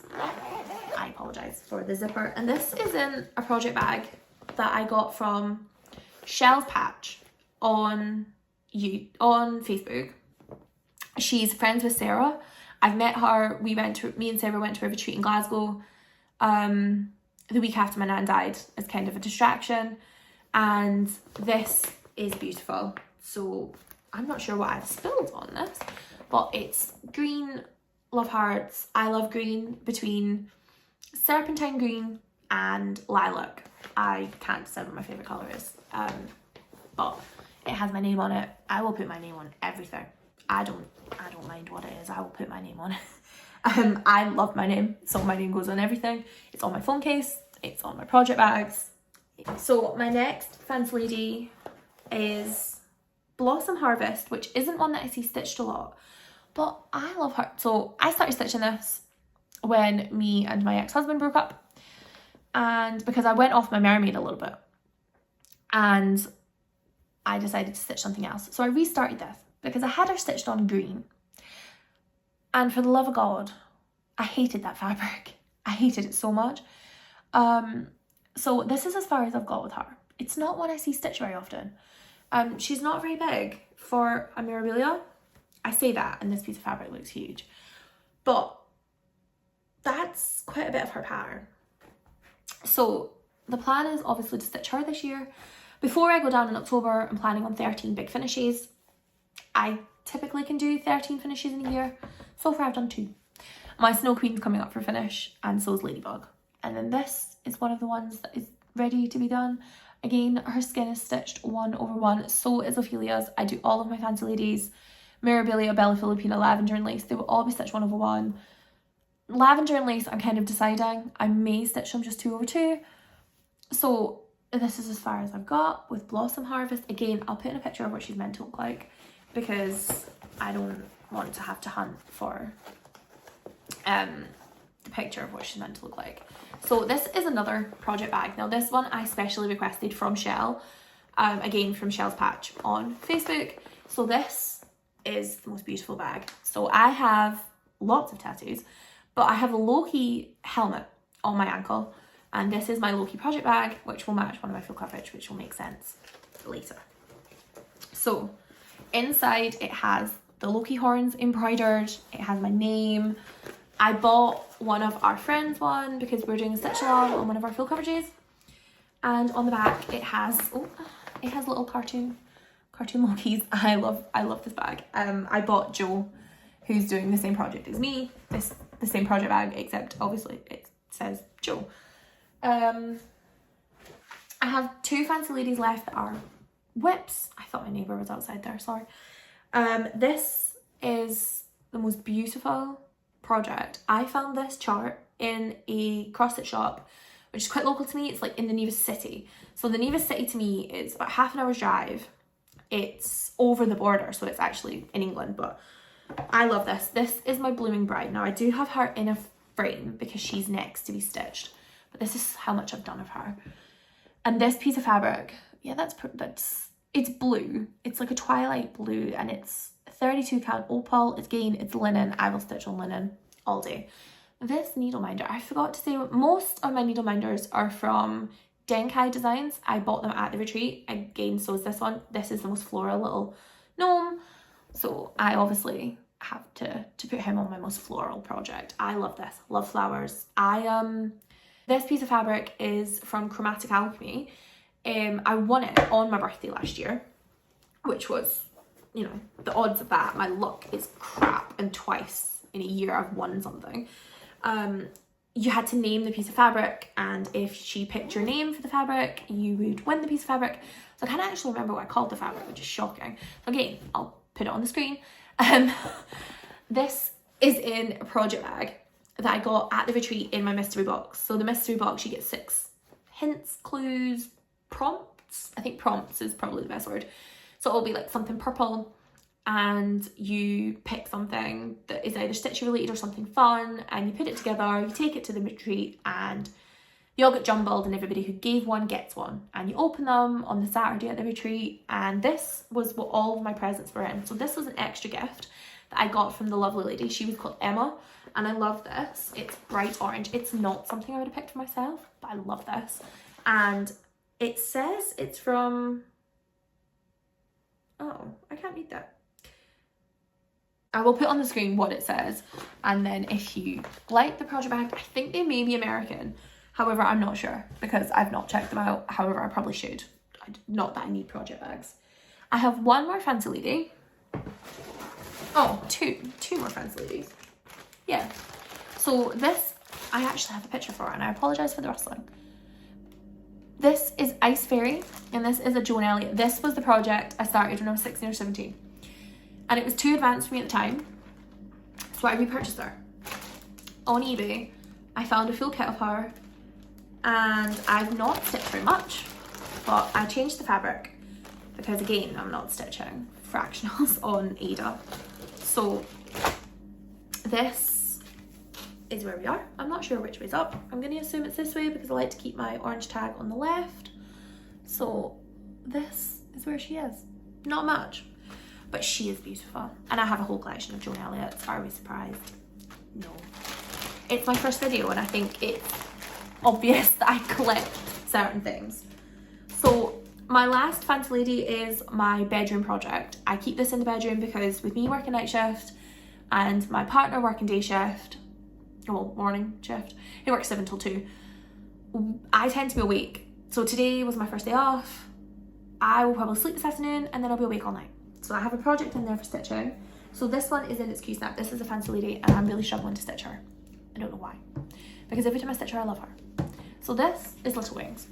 I apologise for the zipper. And this is in a project bag. that I got from Shell's Patch on Facebook. She's friends with Sarah. I've met her. Me and Sarah went to a retreat in Glasgow the week after my nan died as kind of a distraction, and this is beautiful. So I'm not sure what I've spilled on this, but it's green, love hearts. I love green, between serpentine green and lilac. I can't decide what my favourite colour is, but it has my name on it. I will put my name on everything. I don't mind what it is. I will put my name on it. I love my name, so my name goes on everything. It's on my phone case, it's on my project bags. So my next fancy lady is Blossom Harvest, which isn't one that I see stitched a lot, but I love her. So I started stitching this when me and my ex-husband broke up, and because I went off my mermaid a little bit and I decided to stitch something else. So I restarted this because I had her stitched on green, and for the love of God, I hated that fabric. I hated it so much. So this is as far as I've got with her. It's not one I see stitched very often. She's not very big for a Mirabilia. I say that, and this piece of fabric looks huge, but that's quite a bit of her pattern. So the plan is obviously to stitch her this year. Before I go down in October, I'm planning on 13 big finishes. I typically can do 13 finishes in a year. So far I've done 2. My Snow Queen's coming up for finish, and so is Ladybug. And then this is one of the ones that is ready to be done. Again, her skin is stitched 1/1. So is Ophelia's. I do all of my fancy ladies, Mirabilia, Bella Filipina, Lavender and Lace. They will all be stitched 1/1. Lavender and Lace, I'm kind of deciding. I may stitch them just 2/2. So this is as far as I've got with Blossom Harvest. Again, I'll put in a picture of what she's meant to look like, because I don't want to have to hunt for the picture of what she's meant to look like. So this is another project bag. Now this one I specially requested from Shell, again from Shell's Patch on Facebook. So this is the most beautiful bag. So I have lots of tattoos, but I have a Loki helmet on my ankle, and this is my Loki project bag, which will match one of my full coverage, which will make sense later. So inside it has the Loki horns embroidered, it has my name. I bought one of our friends one because we're doing a stitch along on one of our full coverages, and on the back it has little cartoon Lokis. I love this bag. I bought Joe, who's doing the same project as me, the same project bag, except obviously it says Joe. I have 2 fancy ladies left that are WIPs. I thought my neighbour was outside there, sorry. This is the most beautiful project. I found this chart in a cross-stitch shop, which is quite local to me. It's like in the Nevis City. So the Nevis City to me is about half an hour's drive. It's over the border, so it's actually in England, but I love this. This is my Blooming Bride. Now I do have her in a frame because she's next to be stitched, but this is how much I've done of her. And this piece of fabric, yeah, it's blue. It's like a twilight blue, and it's 32 count opal. Again, it's linen. I will stitch on linen all day. This needle minder, I forgot to say, most of my needle minders are from Denkai Designs. I bought them at the retreat. Again, so is this one. This is the most floral little gnome. So I obviously have to put him on my most floral project. I love this. Love flowers. This piece of fabric is from Chromatic Alchemy. I won it on my birthday last year, which was, you know, the odds of that. My luck is crap, and twice in a year I've won something. You had to name the piece of fabric, and if she picked your name for the fabric, you would win the piece of fabric. So I can't actually remember what I called the fabric, which is shocking. Again, I'll put it on the screen. This is in a project bag that I got at the retreat in my mystery box. So the mystery box, you get 6 hints, clues, prompts. I think prompts is probably the best word. So it'll be like something purple, and you pick something that is either stitch related or something fun, and you put it together, you take it to the retreat, and they all get jumbled, and everybody who gave one gets one, and you open them on the Saturday at the retreat. And this was what all of my presents were in. So this was an extra gift that I got from the lovely lady. She was called Emma, and I love this. It's bright orange. It's not something I would have picked for myself, but I love this. And It says it's from, oh, I can't read that. I will put on the screen what it says, and then if you like the project bag, I think they may be American. However, I'm not sure because I've not checked them out. However, I probably should. Not that I need project bags. I have one more fancy lady. Oh, two more fancy ladies. Yeah. So this, I actually have a picture for it, and I apologise for the rustling. This is Ice Fairy, and this is a Joan Elliott. This was the project I started when I was 16 or 17. And it was too advanced for me at the time, so I repurchased her. On eBay, I found a full kit of her, and I've not stitched very much, but I changed the fabric, because again, I'm not stitching fractionals on Ada. So this is where we are. I'm not sure which way's up. I'm going to assume it's this way because I like to keep my orange tag on the left. So this is where she is. Not much, but she is beautiful. And I have a whole collection of Joan Elliott's. Are we surprised? No. It's my first video, and I think it's obvious that I collect certain things. So my last fancy lady is my bedroom project. I keep this in the bedroom because with me working night shift and my partner working day shift, well, morning shift, he works 7 till 2, I tend to be awake. So today was my first day off. I will probably sleep this afternoon, and then I'll be awake all night. So I have a project in there for stitching. So this one is in its Q-snap. This is a fancy lady, and I'm really struggling to stitch her. I don't know why, because every time I stitch her, I love her. So this is Little Wings.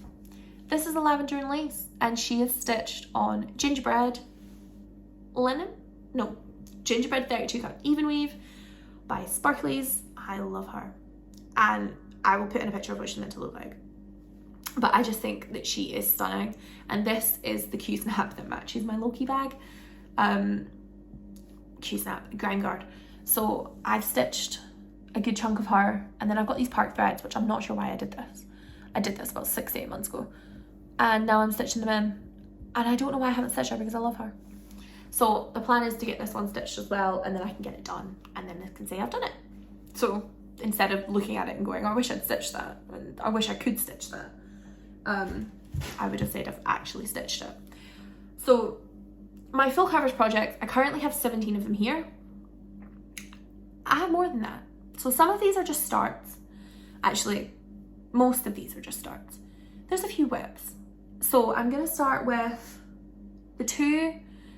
This is a lavender and lace, and she is stitched on gingerbread linen? No, gingerbread 32 count even weave by Sparklies. I love her, and I will put in a picture of what she's meant to look like. But I just think that she is stunning, and this is the Q-snap that matches my Loki bag. Q-snap, grind guard. So I've stitched a good chunk of her, and then I've got these park threads, which I'm not sure why I did this. I did this about 6 to 8 months ago, and now I'm stitching them in, and I don't know why I haven't stitched her because I love her. So the plan is to get this one stitched as well, and then I can get it done, and then I can say I've done it. So instead of looking at it and going, I wish I'd stitched that, and I wish I could stitch that, I would have said I've actually stitched it. So my full coverage project, I currently have 17 of them here. I have more than that. So some of these are just starts. Actually, most of these are just starts. There's a few WIPs. So I'm going to start with the 2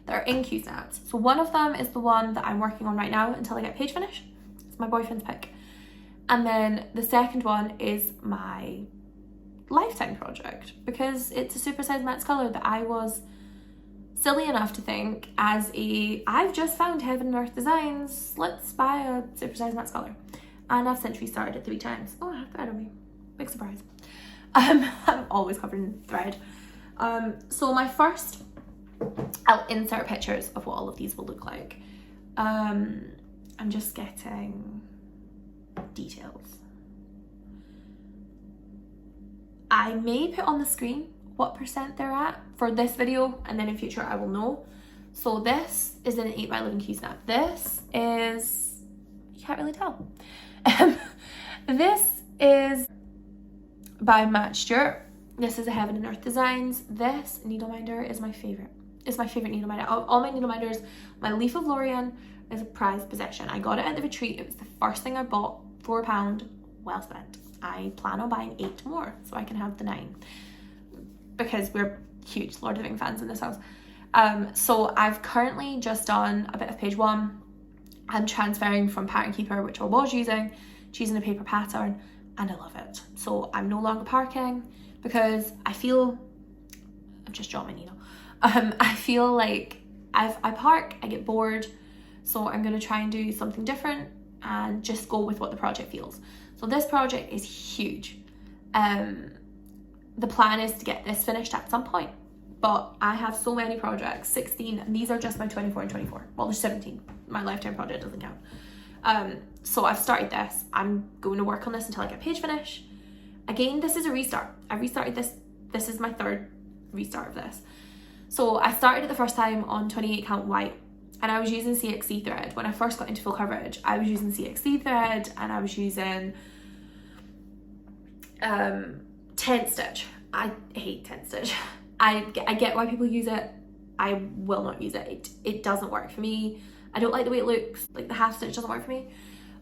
that are in Q-snaps. So one of them is the one that I'm working on right now until I get page finish. It's my boyfriend's pick. And then the second one is my lifetime project, because it's a supersized matte color that I was silly enough to think as I've just found Heaven and Earth Designs, let's buy a supersized matte color. And I've since restarted it 3 times. Oh, I have thread on me. Big surprise. I'm always covered in thread. So my first, I'll insert pictures of what all of these will look like. I'm just getting details. I may put on the screen what % they're at for this video, and then in future I will know. So this is an 8x11 Q-snap. This is, you can't really tell. This is by Matt Stewart. This is a Heaven and Earth Designs. This needle minder is my favorite. It's my favorite needle minder. All my needle minders, my Leaf of Lorien is a prized possession. I got it at the retreat. It was the first thing I bought. £4, well spent. I plan on buying 8 more so I can have the 9, because we're huge Lord of the Rings fans in this house. So I've currently just done a bit of page 1. I'm transferring from Pattern Keeper, which I was using, to using a paper pattern, and I love it. So I'm no longer parking because I feel, I've just dropped my needle. I feel like I park, I get bored, so I'm going to try and do something different and just go with what the project feels. So this project is huge. The plan is to get this finished at some point, but I have so many projects, 16, and these are just my 24 and 24. Well, there's 17. My lifetime project doesn't count. So I've started this. I'm going to work on this until I get page finish. Again, this is a restart. I restarted this. This is my 3rd restart of this. So I started it the first time on 28 count white, and I was using CXC thread. When I first got into full coverage, I was using CXC thread, and I was using tent stitch. I hate tent stitch. I get why people use it. I will not use it. It doesn't work for me. I don't like the way it looks. Like the half stitch doesn't work for me.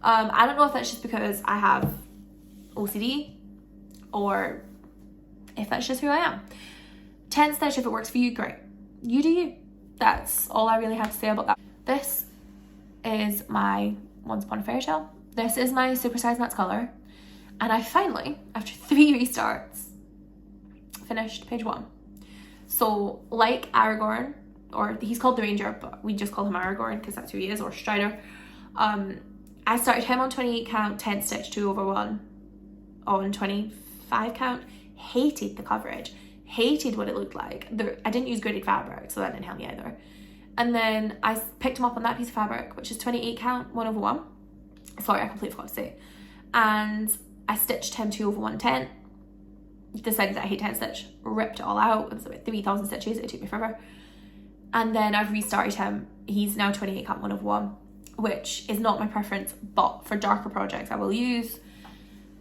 I don't know if that's just because I have OCD or if that's just who I am. Tent stitch, if it works for you, great. You do you. That's all I really have to say about that. This is my Once Upon a Fairy Tale. This is my Supersize Mattes colour. And I finally, after 3 restarts, finished page 1. So like Aragorn, or he's called the Ranger, but we just call him Aragorn because that's who he is, or Strider. I started him on 28 count, 10 stitch 2/1 on 25 count. Hated the coverage, hated what it looked like. I didn't use graded fabric, so that didn't help me either. And then I picked him up on that piece of fabric, which is 28 count, 1/1. Sorry, I completely forgot to say. And I stitched him 2/110. Decided that I hate 10 stitch, ripped it all out. It was about 3,000 stitches, it took me forever. And then I've restarted him. He's now 28 count, 1/1, which is not my preference, but for darker projects I will use.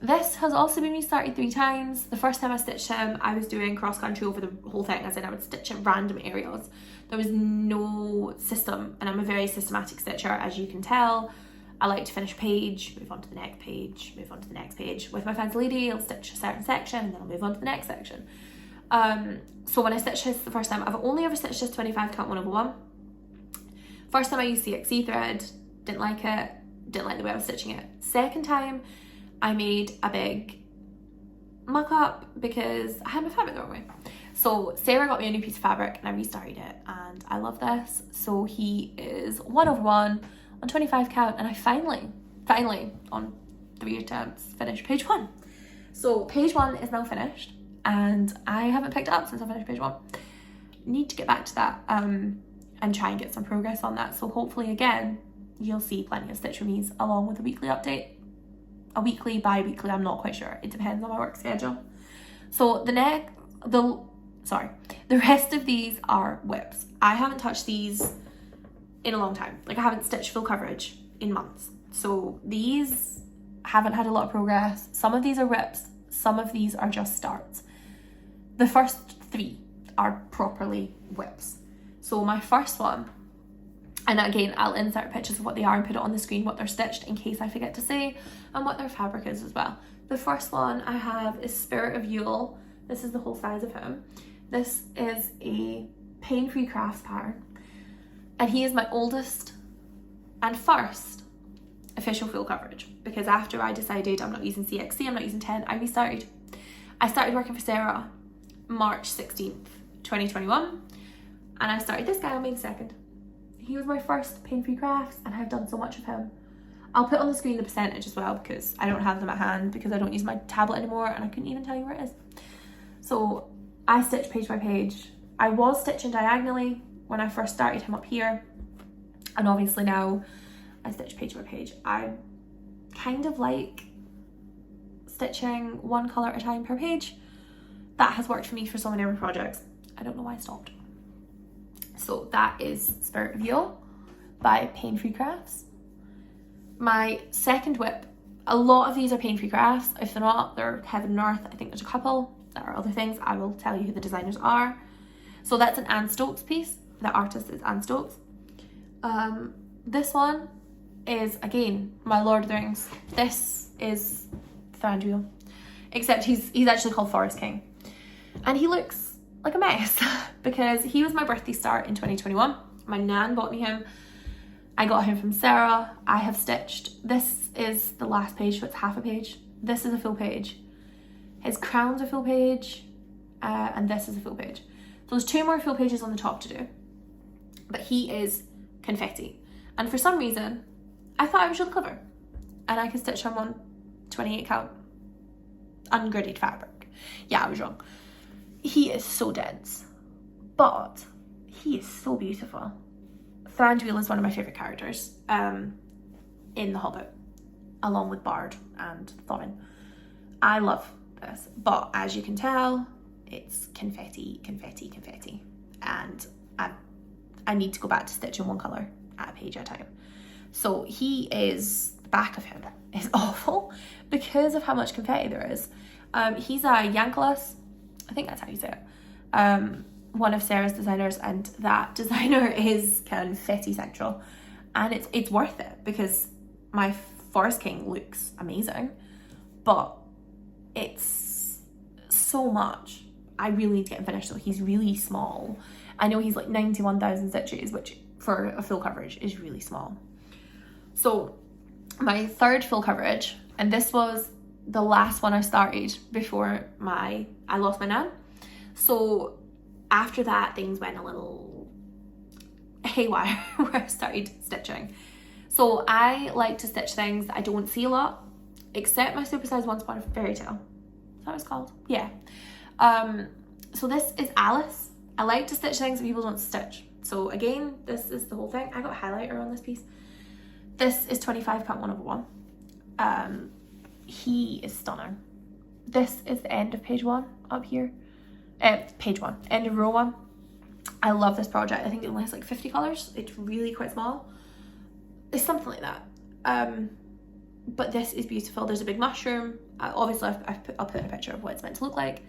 This has also been restarted 3 times. The first time I stitched him, I was doing cross country over the whole thing, as in I would stitch in random areas. There was no system, and I'm a very systematic stitcher, as you can tell. I like to finish a page, move on to the next page, move on to the next page. With my fancy lady, I'll stitch a certain section, and then I'll move on to the next section. So when I stitched this the first time, I've only ever stitched this 25 count 1/1. First time I used CXC thread, didn't like it, didn't like the way I was stitching it. Second time, I made a big muck up because I had my fabric the wrong way. So Sarah got me a new piece of fabric and I restarted it, and I love this. So he is 1/1 on 25 count, and I finally on 3 attempts finished page 1. So page 1 is now finished, and I haven't picked it up since I finished page 1. Need to get back to that and try and get some progress on that. So hopefully again you'll see plenty of stitch remies along with a weekly update. A weekly, bi-weekly, I'm not quite sure. It depends on my work schedule. So the rest of these are WIPs. I haven't touched these in a long time. Like, I haven't stitched full coverage in months. So these haven't had a lot of progress. Some of these are rips, some of these are just starts. The first 3 are properly WIPs. So my first one, and again, I'll insert pictures of what they are and put it on the screen, what they're stitched in case I forget to say, and what their fabric is as well. The first one I have is Spirit of Yule. This is the whole size of him. This is a pain-free crafts pattern, and he is my oldest and first official full coverage, because after I decided I'm not using CXC, I'm not using 10, I restarted. I started working for Sarah March 16th, 2021, and I started this guy on May 2nd. He was my first pain-free crafts, and I've done so much of him. I'll put on the screen the percentage as well, because I don't have them at hand because I don't use my tablet anymore, and I couldn't even tell you where it is. So I stitch page by page. I was stitching diagonally when I first started him up here, and obviously now I stitch page by page. I kind of like stitching one colour at a time per page. That has worked for me for so many other projects. I don't know why I stopped. So that is Spirit of Yule by Pain-Free Crafts. My second WIP, a lot of these are Pain-Free Crafts. If they're not, they're Heaven and Earth. I think there's a couple. There are other things. I will tell you who the designers are. So that's an Anne Stokes piece. The artist is Anne Stokes. This one is, again, my Lord of the Rings. This is Thranduil, except he's actually called Forest King. And he looks like a mess because he was my birthday start in 2021. My nan bought me him. I got him from Sarah. I have stitched. This is the last page, so it's half a page. This is a full page. His crown's a full page, and this is a full page. So there's 2 more full pages on the top to do, but he is confetti. And for some reason, I thought I was really clever, and I could stitch him on 28 count ungraded fabric. Yeah, I was wrong. He is so dense, but he is so beautiful. Thranduil is one of my favourite characters in The Hobbit, along with Bard and Thorin. I love this, but as you can tell, it's confetti, confetti, confetti. And I need to go back to stitching one colour at a page at a time. So he is, the back of him is awful because of how much confetti there is. He's a Yankelis. I think that's how you say it. One of Sarah's designers, and that designer is Confetti Central, and it's worth it because my Forest King looks amazing, but it's so much. I really need to get him finished, so he's really small. I know he's like 91,000 stitches, which for a full coverage is really small. So my third full coverage, and this was the last one I started before I lost my nan. So after that, things went a little haywire where I started stitching. So I like to stitch things that I don't see a lot, except my supersized one spot fairy tale. Is that what it's called? Yeah. So this is Alice. I like to stitch things that people don't stitch. So again, this is the whole thing. I got a highlighter on this piece. This is 25 cut 1/1. He is stunning. This is the end of page 1 up here. Page 1, end of row 1. I love this project. I think it only has like 50 colours. It's really quite small. It's something like that. But this is beautiful. There's a big mushroom. Obviously, I'll put a picture of what it's meant to look like.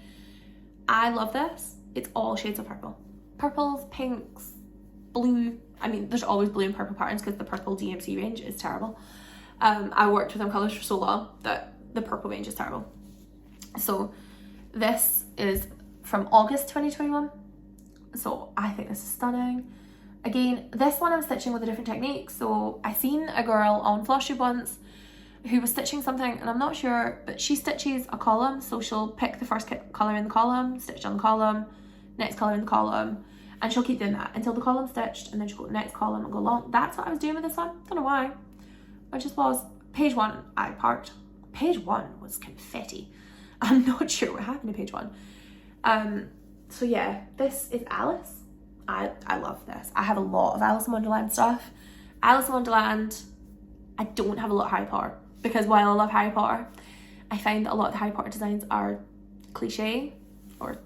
I love this. It's all shades of purple. Purples, pinks, blue. I mean, there's always blue and purple patterns because the purple DMC range is terrible. I worked with them colours for so long that the purple range is terrible. So this is from August 2021. So I think this is stunning. Again, this one I'm stitching with a different technique. So I seen a girl on Flosstube once who was stitching something, and I'm not sure, but she stitches a column. So she'll pick the first colour in the column, stitch on the column, next colour in the column, and she'll keep doing that until the column's stitched, and then she'll go to the next column and go along. That's what I was doing with this one. Don't know why. I just was. Page 1, I parked. Page 1 was confetti. I'm not sure what happened to page 1. So yeah, this is Alice. I love this. I have a lot of Alice in Wonderland stuff. Alice in Wonderland, I don't have a lot of Harry Potter, because while I love Harry Potter, I find that a lot of the Harry Potter designs are cliche, or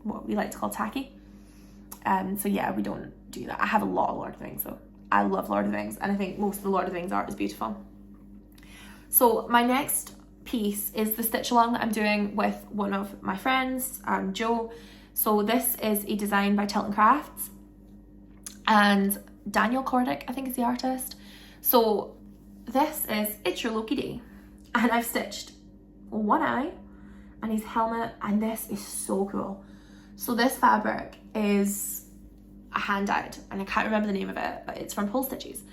what we like to call tacky. So yeah, we don't do that. I have a lot of Lord of the Rings though. I love Lord of the Rings, and I think most of the Lord of the Rings art is beautiful. So my next piece is the stitch along that I'm doing with one of my friends, Jo. So this is a design by Tilton Crafts, and Daniel Cordick, I think, is the artist. So this is It's Your Loki Day, and I've stitched one eye and his helmet, and this is so cool. So this fabric is a hand dyed, and I can't remember the name of it, but it's from Pull Stitches.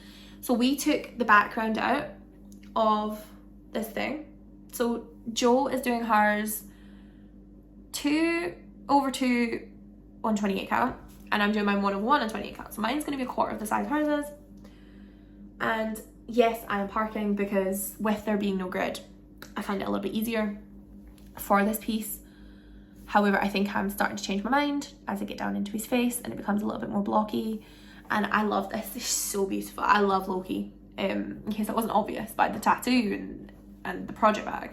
So we took the background out of this thing. So Jo is doing hers 2/2 on 28 count, and I'm doing mine 1/1 on 28 count. So mine's going to be a quarter of the size hers is. And yes, I am parking because with there being no grid, I find it a little bit easier for this piece. However, I think I'm starting to change my mind as I get down into his face and it becomes a little bit more blocky. And I love this. This is so beautiful. I love Loki. In case it wasn't obvious by the tattoo and the project bag.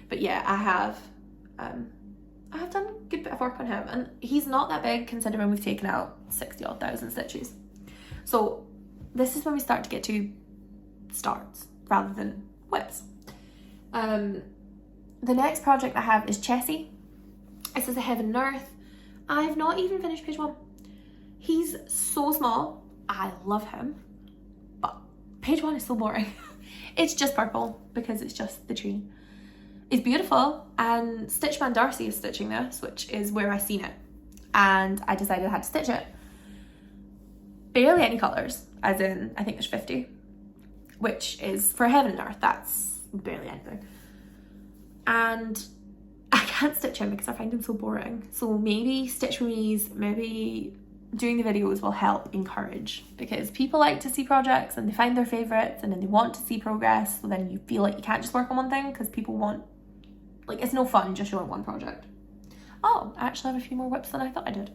But yeah, I have done a good bit of work on him, and he's not that big considering we've taken out 60-odd thousand stitches. So this is when we start to get to starts rather than whips. The next project I have is Chessie. This is a Heaven and Earth. I've not even finished page 1. He's so small. I love him, but page 1 is so boring. It's just purple because it's just the tree. It's beautiful, and Stitchman Darcy is stitching this, which is where I seen it, and I decided I had to stitch it. Barely any colours, as in I think there's 50, which is for Heaven and Earth, that's barely anything. And I can't stitch him because I find him so boring. So maybe Stitch With Me's, maybe doing the videos will help encourage, because people like to see projects and they find their favourites and then they want to see progress. So then you feel like you can't just work on one thing because people want, like, it's no fun just showing one project. Oh, I actually have a few more whips than I thought I did.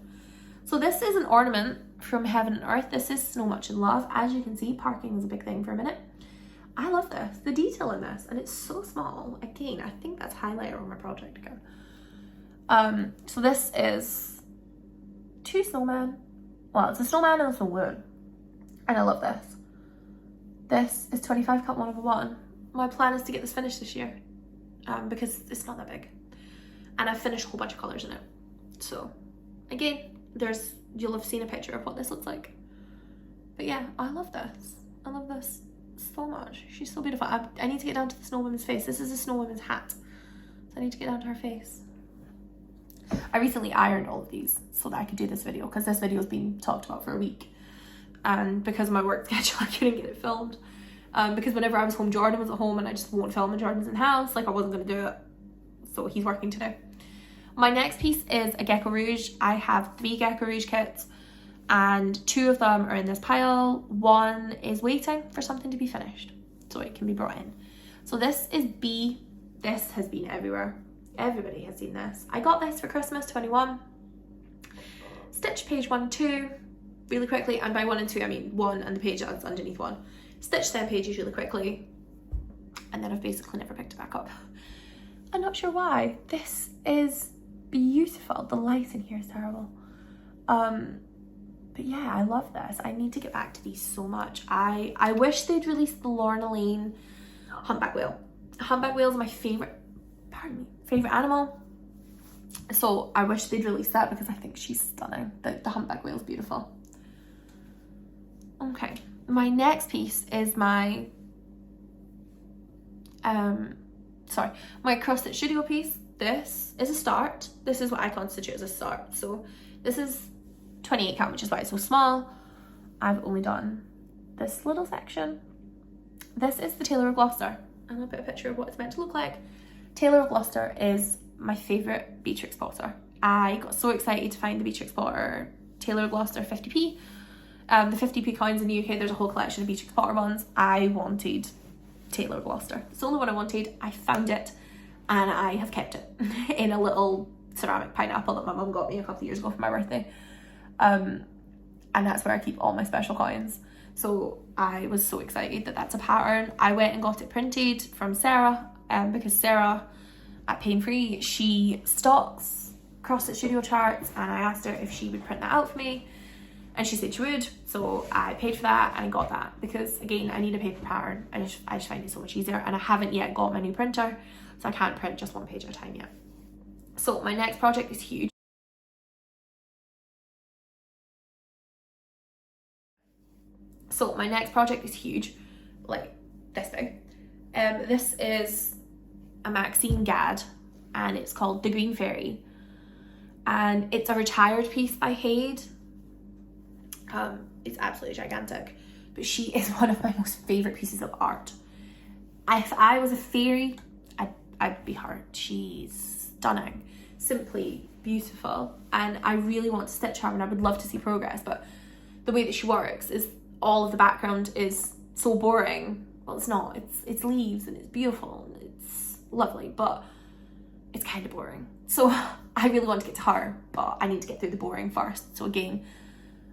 So this is an ornament from Heaven and Earth. This is So Much in Love. As you can see, parking was a big thing for a minute. I love this, the detail in this, and it's so small. Again, I think that's highlighter on my project again. So this is 2 snowmen. Well, it's a snowman and a snow balloon, and I love this. This is 25 cut 1/1. My plan is to get this finished this year, because it's not that big, and I've finished a whole bunch of colours in it. So again, you'll have seen a picture of what this looks like. But yeah, I love this. I love this so much. She's so beautiful. I need to get down to the snow woman's face. This is a snow woman's hat, so I need to get down to her face. I recently ironed all of these so that I could do this video, because this video has been talked about for a week, and because of my work schedule I couldn't get it filmed, because whenever I was home Jordan was at home and I just won't film when Jordan's in the house. Like, I wasn't going to do it, so he's working today. My next piece is a Gecko Rouge. I have 3 Gecko Rouge kits and 2 of them are in this pile. 1 is waiting for something to be finished so it can be brought in. So this is B. This has been everywhere. Everybody has seen this. I got this for Christmas 21. Stitch page 1 and 2 really quickly, and by 1 and 2 I mean 1 and the page that's underneath 1. Stitch them pages really quickly, and then I've basically never picked it back up. I'm not sure why. This is beautiful. The light in here is terrible. But yeah, I love this. I need to get back to these so much. I wish they'd released the Lorna Lane humpback whale. Humpback whale is my favorite animal. So I wish they'd release that, because I think she's stunning. The humpback whale is beautiful. Okay, my next piece is my cross stitch studio piece. This is a start. This is what I constitute as a start. So this is 28 count, which is why it's so small. I've only done this little section. This is the Tailor of Gloucester, and I'll put a picture of what it's meant to look like. Tailor of Gloucester is my favourite Beatrix potter. I got so excited to find the Beatrix Potter Tailor of Gloucester 50p. The 50p coins in the UK, there's a whole collection of Beatrix Potter ones. I wanted Tailor of Gloucester. It's the only one I wanted. I found it and I have kept it in a little ceramic pineapple that my mum got me a couple of years ago for my birthday. And that's where I keep all my special coins. So I was so excited that that's a pattern. I went and got it printed from Sarah, because Sarah at Pain Free, she stocks cross stitch studio charts, and I asked her if she would print that out for me, and she said she would. So I paid for that and I got that, because again, I need a paper pattern. I just find it so much easier, and I haven't yet got my new printer, so I can't print just 1 page at a time yet. So my next project is huge. Like this big. This is a Maxine Gadd, and it's called The Green Fairy, and it's a retired piece by Haid. It's absolutely gigantic, but she is one of my most favourite pieces of art. If I was a fairy, I'd be her. She's stunning, simply beautiful, and I really want to stitch her, and I would love to see progress, but the way that she works is all of the background is so boring. Well, it's not. It's leaves, and it's beautiful, and it's lovely, but it's kind of boring. So I really want to get to her, but I need to get through the boring first. So again,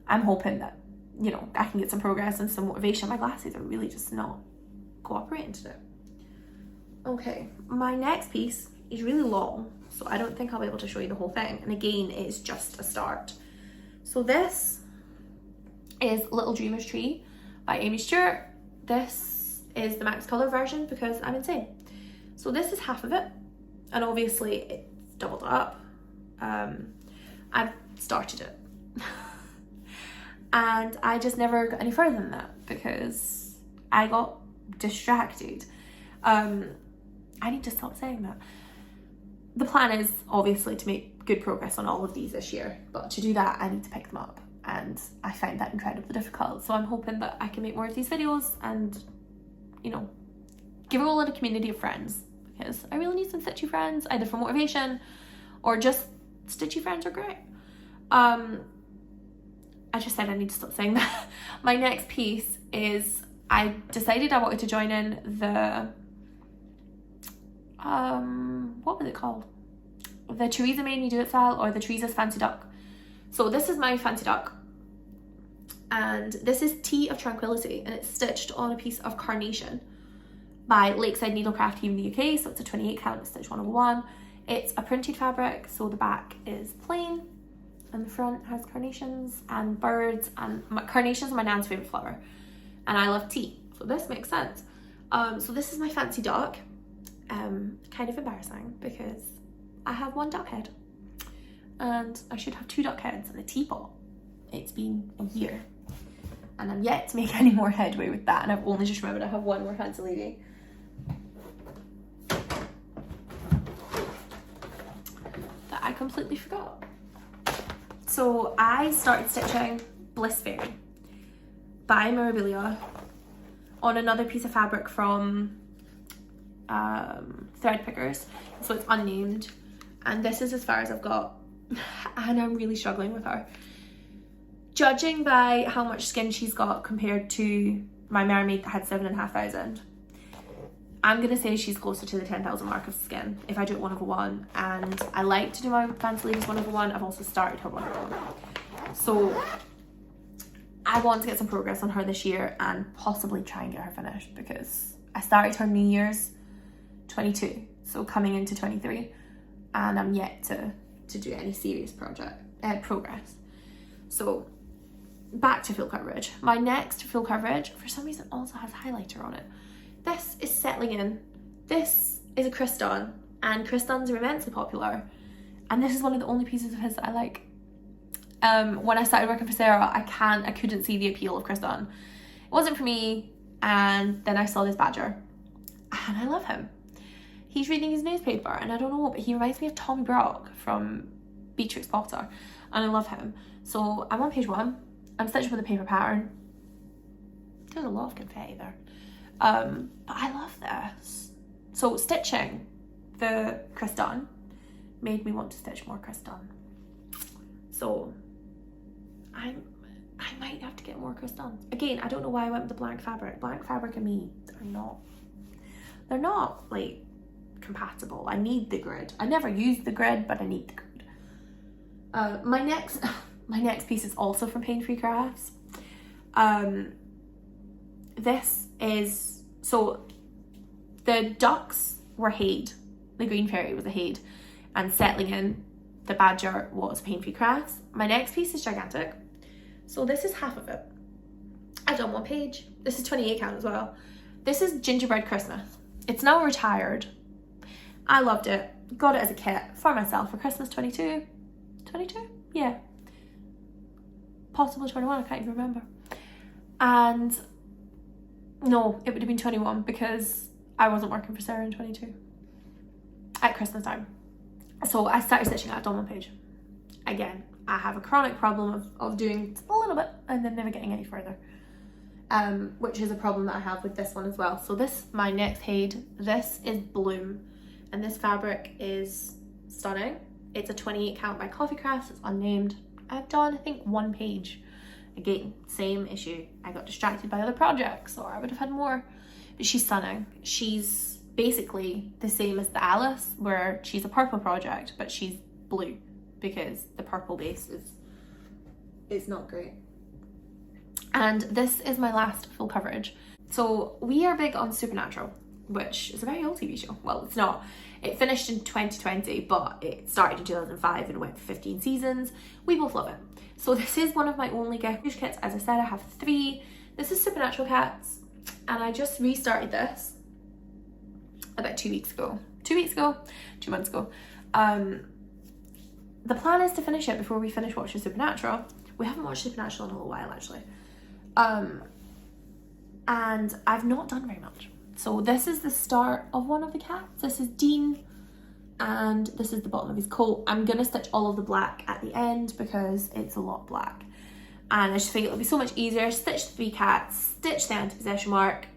I'm hoping that, you know, I can get some progress and some motivation. My glasses are really just not cooperating today. Okay, my next piece is really long, so I don't think I'll be able to show you the whole thing. And again, it's just a start. So this is Little Dreamer's Tree by Amy Stewart. This is the max color version because I'm insane. So this is half of it, and obviously it's doubled up. I've started it and I just never got any further than that because I got distracted. I need to stop saying that. The plan is obviously to make good progress on all of these this year, but to do that I need to pick them up, and I find that incredibly difficult. So I'm hoping that I can make more of these videos and, you know, give it all in a community of friends, because I really need some stitchy friends, either for motivation or just stitchy friends are great. I just said I need to stop saying that. My next piece is, I decided I wanted to join in the what was it called? The Teresa Made Me Do It style, or the Teresa's Fancy Duck. So this is my Fancy Duck, and this is Tea of Tranquility, and it's stitched on a piece of carnation by Lakeside Needlecraft here in the UK. So it's a 28 count, stitch 101. It's a printed fabric, so the back is plain and the front has carnations and birds, and carnations are my nan's favourite flower, and I love tea, so this makes sense. So this is my Fancy Duck. Kind of embarrassing because I have one duck head and I should have 2 duck heads and a teapot. It's been a year and I'm yet to make any more headway with that, and I've only just remembered I have one more fancy lady. That I completely forgot. So I started stitching Bliss Fairy by Mirabilia on another piece of fabric from Thread Pickers, so it's unnamed, and this is as far as I've got, and I'm really struggling with her. Judging by how much skin she's got compared to my mermaid that had 7,500, I'm gonna say she's closer to the 10,000 mark of skin if I do it 1/1, and I like to do my fancy ladies 1/1. I've also started her 1/1, so I want to get some progress on her this year and possibly try and get her finished, because I started her New Year's 22, so coming into 23, and I'm yet to do any serious progress. So back to full coverage. My next full coverage, for some reason, also has highlighter on it. This is Settling In. This is a Kristan, and Kristans are immensely popular, and this is one of the only pieces of his that I like. When I started working for Sarah, I couldn't see the appeal of Kristan. It wasn't for me, and then I saw this badger, and I love him. He's reading his newspaper, and I don't know, but he reminds me of Tommy Brock from Beatrix Potter, and I love him. So I'm on page 1. I'm stitching with a paper pattern. There's a lot of confetti there. But I love this. So stitching the Kristan made me want to stitch more Kristan. So I might have to get more Kristan. Again, I don't know why I went with the blank fabric. Blank fabric and me they're not like compatible. I need the grid. I never use the grid, but I need the grid. My next piece is also from Pain Free Crafts. This is, so the ducks were Hade, the green fairy was a Hade, and Settling In, the badger, was Pain Free Crafts. My next piece is gigantic, so this is half of it. I've done 1 page. This is 28 count as well. This is Gingerbread Christmas. It's now retired. I loved it. Got it as a kit for myself for Christmas 22? Yeah. Possibly 21, I can't even remember. And no, it would have been 21 because I wasn't working for Sarah in 22 at Christmas time. So I started stitching it. I've done 1 page. Again, I have a chronic problem of doing just a little bit and then never getting any further. Which is a problem that I have with this one as well. So this, my next Hade, this is Bloom, and this fabric is stunning. It's a 28 count by Coffee Crafts. It's unnamed. I've done, I think, 1 page. Again, same issue. I got distracted by other projects, or I would have had more. But she's stunning. She's basically the same as the Alice, where she's a purple project, but she's blue because the purple base is not great. And this is my last full coverage. So we are big on Supernatural, which is a very old TV show. Well, it's not. It finished in 2020, but it started in 2005 and went for 15 seasons. We both love it. So this is one of my only gift kits. As I said, I have 3. This is Supernatural Cats, and I just restarted this about 2 weeks ago. 2 months ago. The plan is to finish it before we finish watching Supernatural. We haven't watched Supernatural in a little while, actually. And I've not done very much. So this is the start of one of the cats. This is Dean, and this is the bottom of his coat. I'm gonna stitch all of the black at the end because it's a lot black. And I just think it'll be so much easier. Stitch the 3 cats, stitch the anti-possession mark,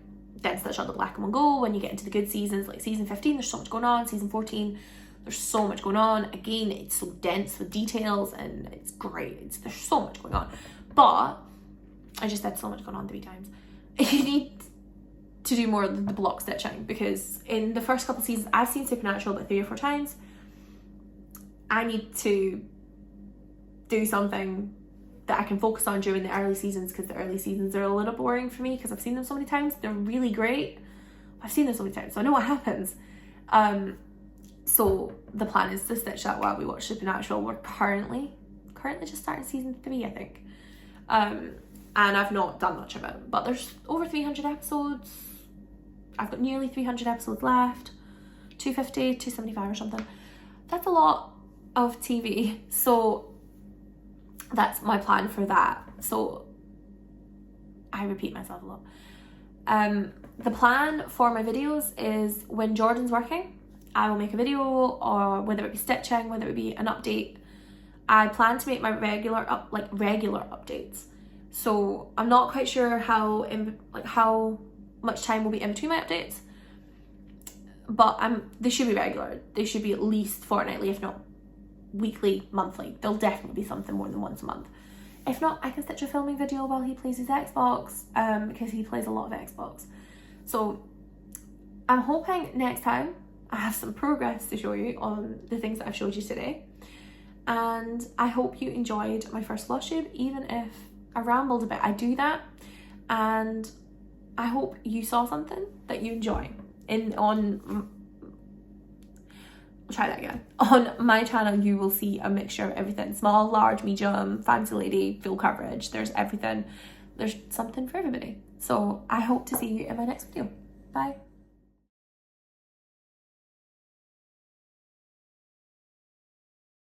then stitch all the black in one go. When you get into the good seasons, like season 15, there's so much going on. Season 14, there's so much going on. Again, it's so dense with details and it's great. There's so much going on. But I just said so much going on 3 times. You need to do more of the block stitching, because in the first couple of seasons, I've seen Supernatural about 3 or 4 times. I need to do something that I can focus on during the early seasons, because the early seasons are a little boring for me because I've seen them so many times. They're really great. I've seen them so many times, so I know what happens. So the plan is to stitch that while we watch Supernatural. We're currently just starting season 3, I think. And I've not done much of it, but there's over 300 episodes. I've got nearly 300 episodes left, 250, 275 or something. That's a lot. of TV. So that's my plan for that. So I repeat myself a lot. The plan for my videos is when Jordan's working, I will make a video, or whether it be stitching, whether it be an update. I plan to make my regular updates. So I'm not quite sure how much time will be in between my updates, but they should be regular. They should be at least fortnightly, if not weekly, monthly. There'll definitely be something more than once a month. If not, I can stitch a filming video while he plays his Xbox, because he plays a lot of Xbox. So I'm hoping next time I have some progress to show you on the things that I've showed you today. And I hope you enjoyed my first Flosstube, even if I rambled a bit. I do that, and I hope you saw something that you enjoy. Try that again. On my channel, you will see a mixture of everything: small, large, medium, fancy lady, full coverage. There's everything. There's something for everybody. So I hope to see you in my next video. Bye.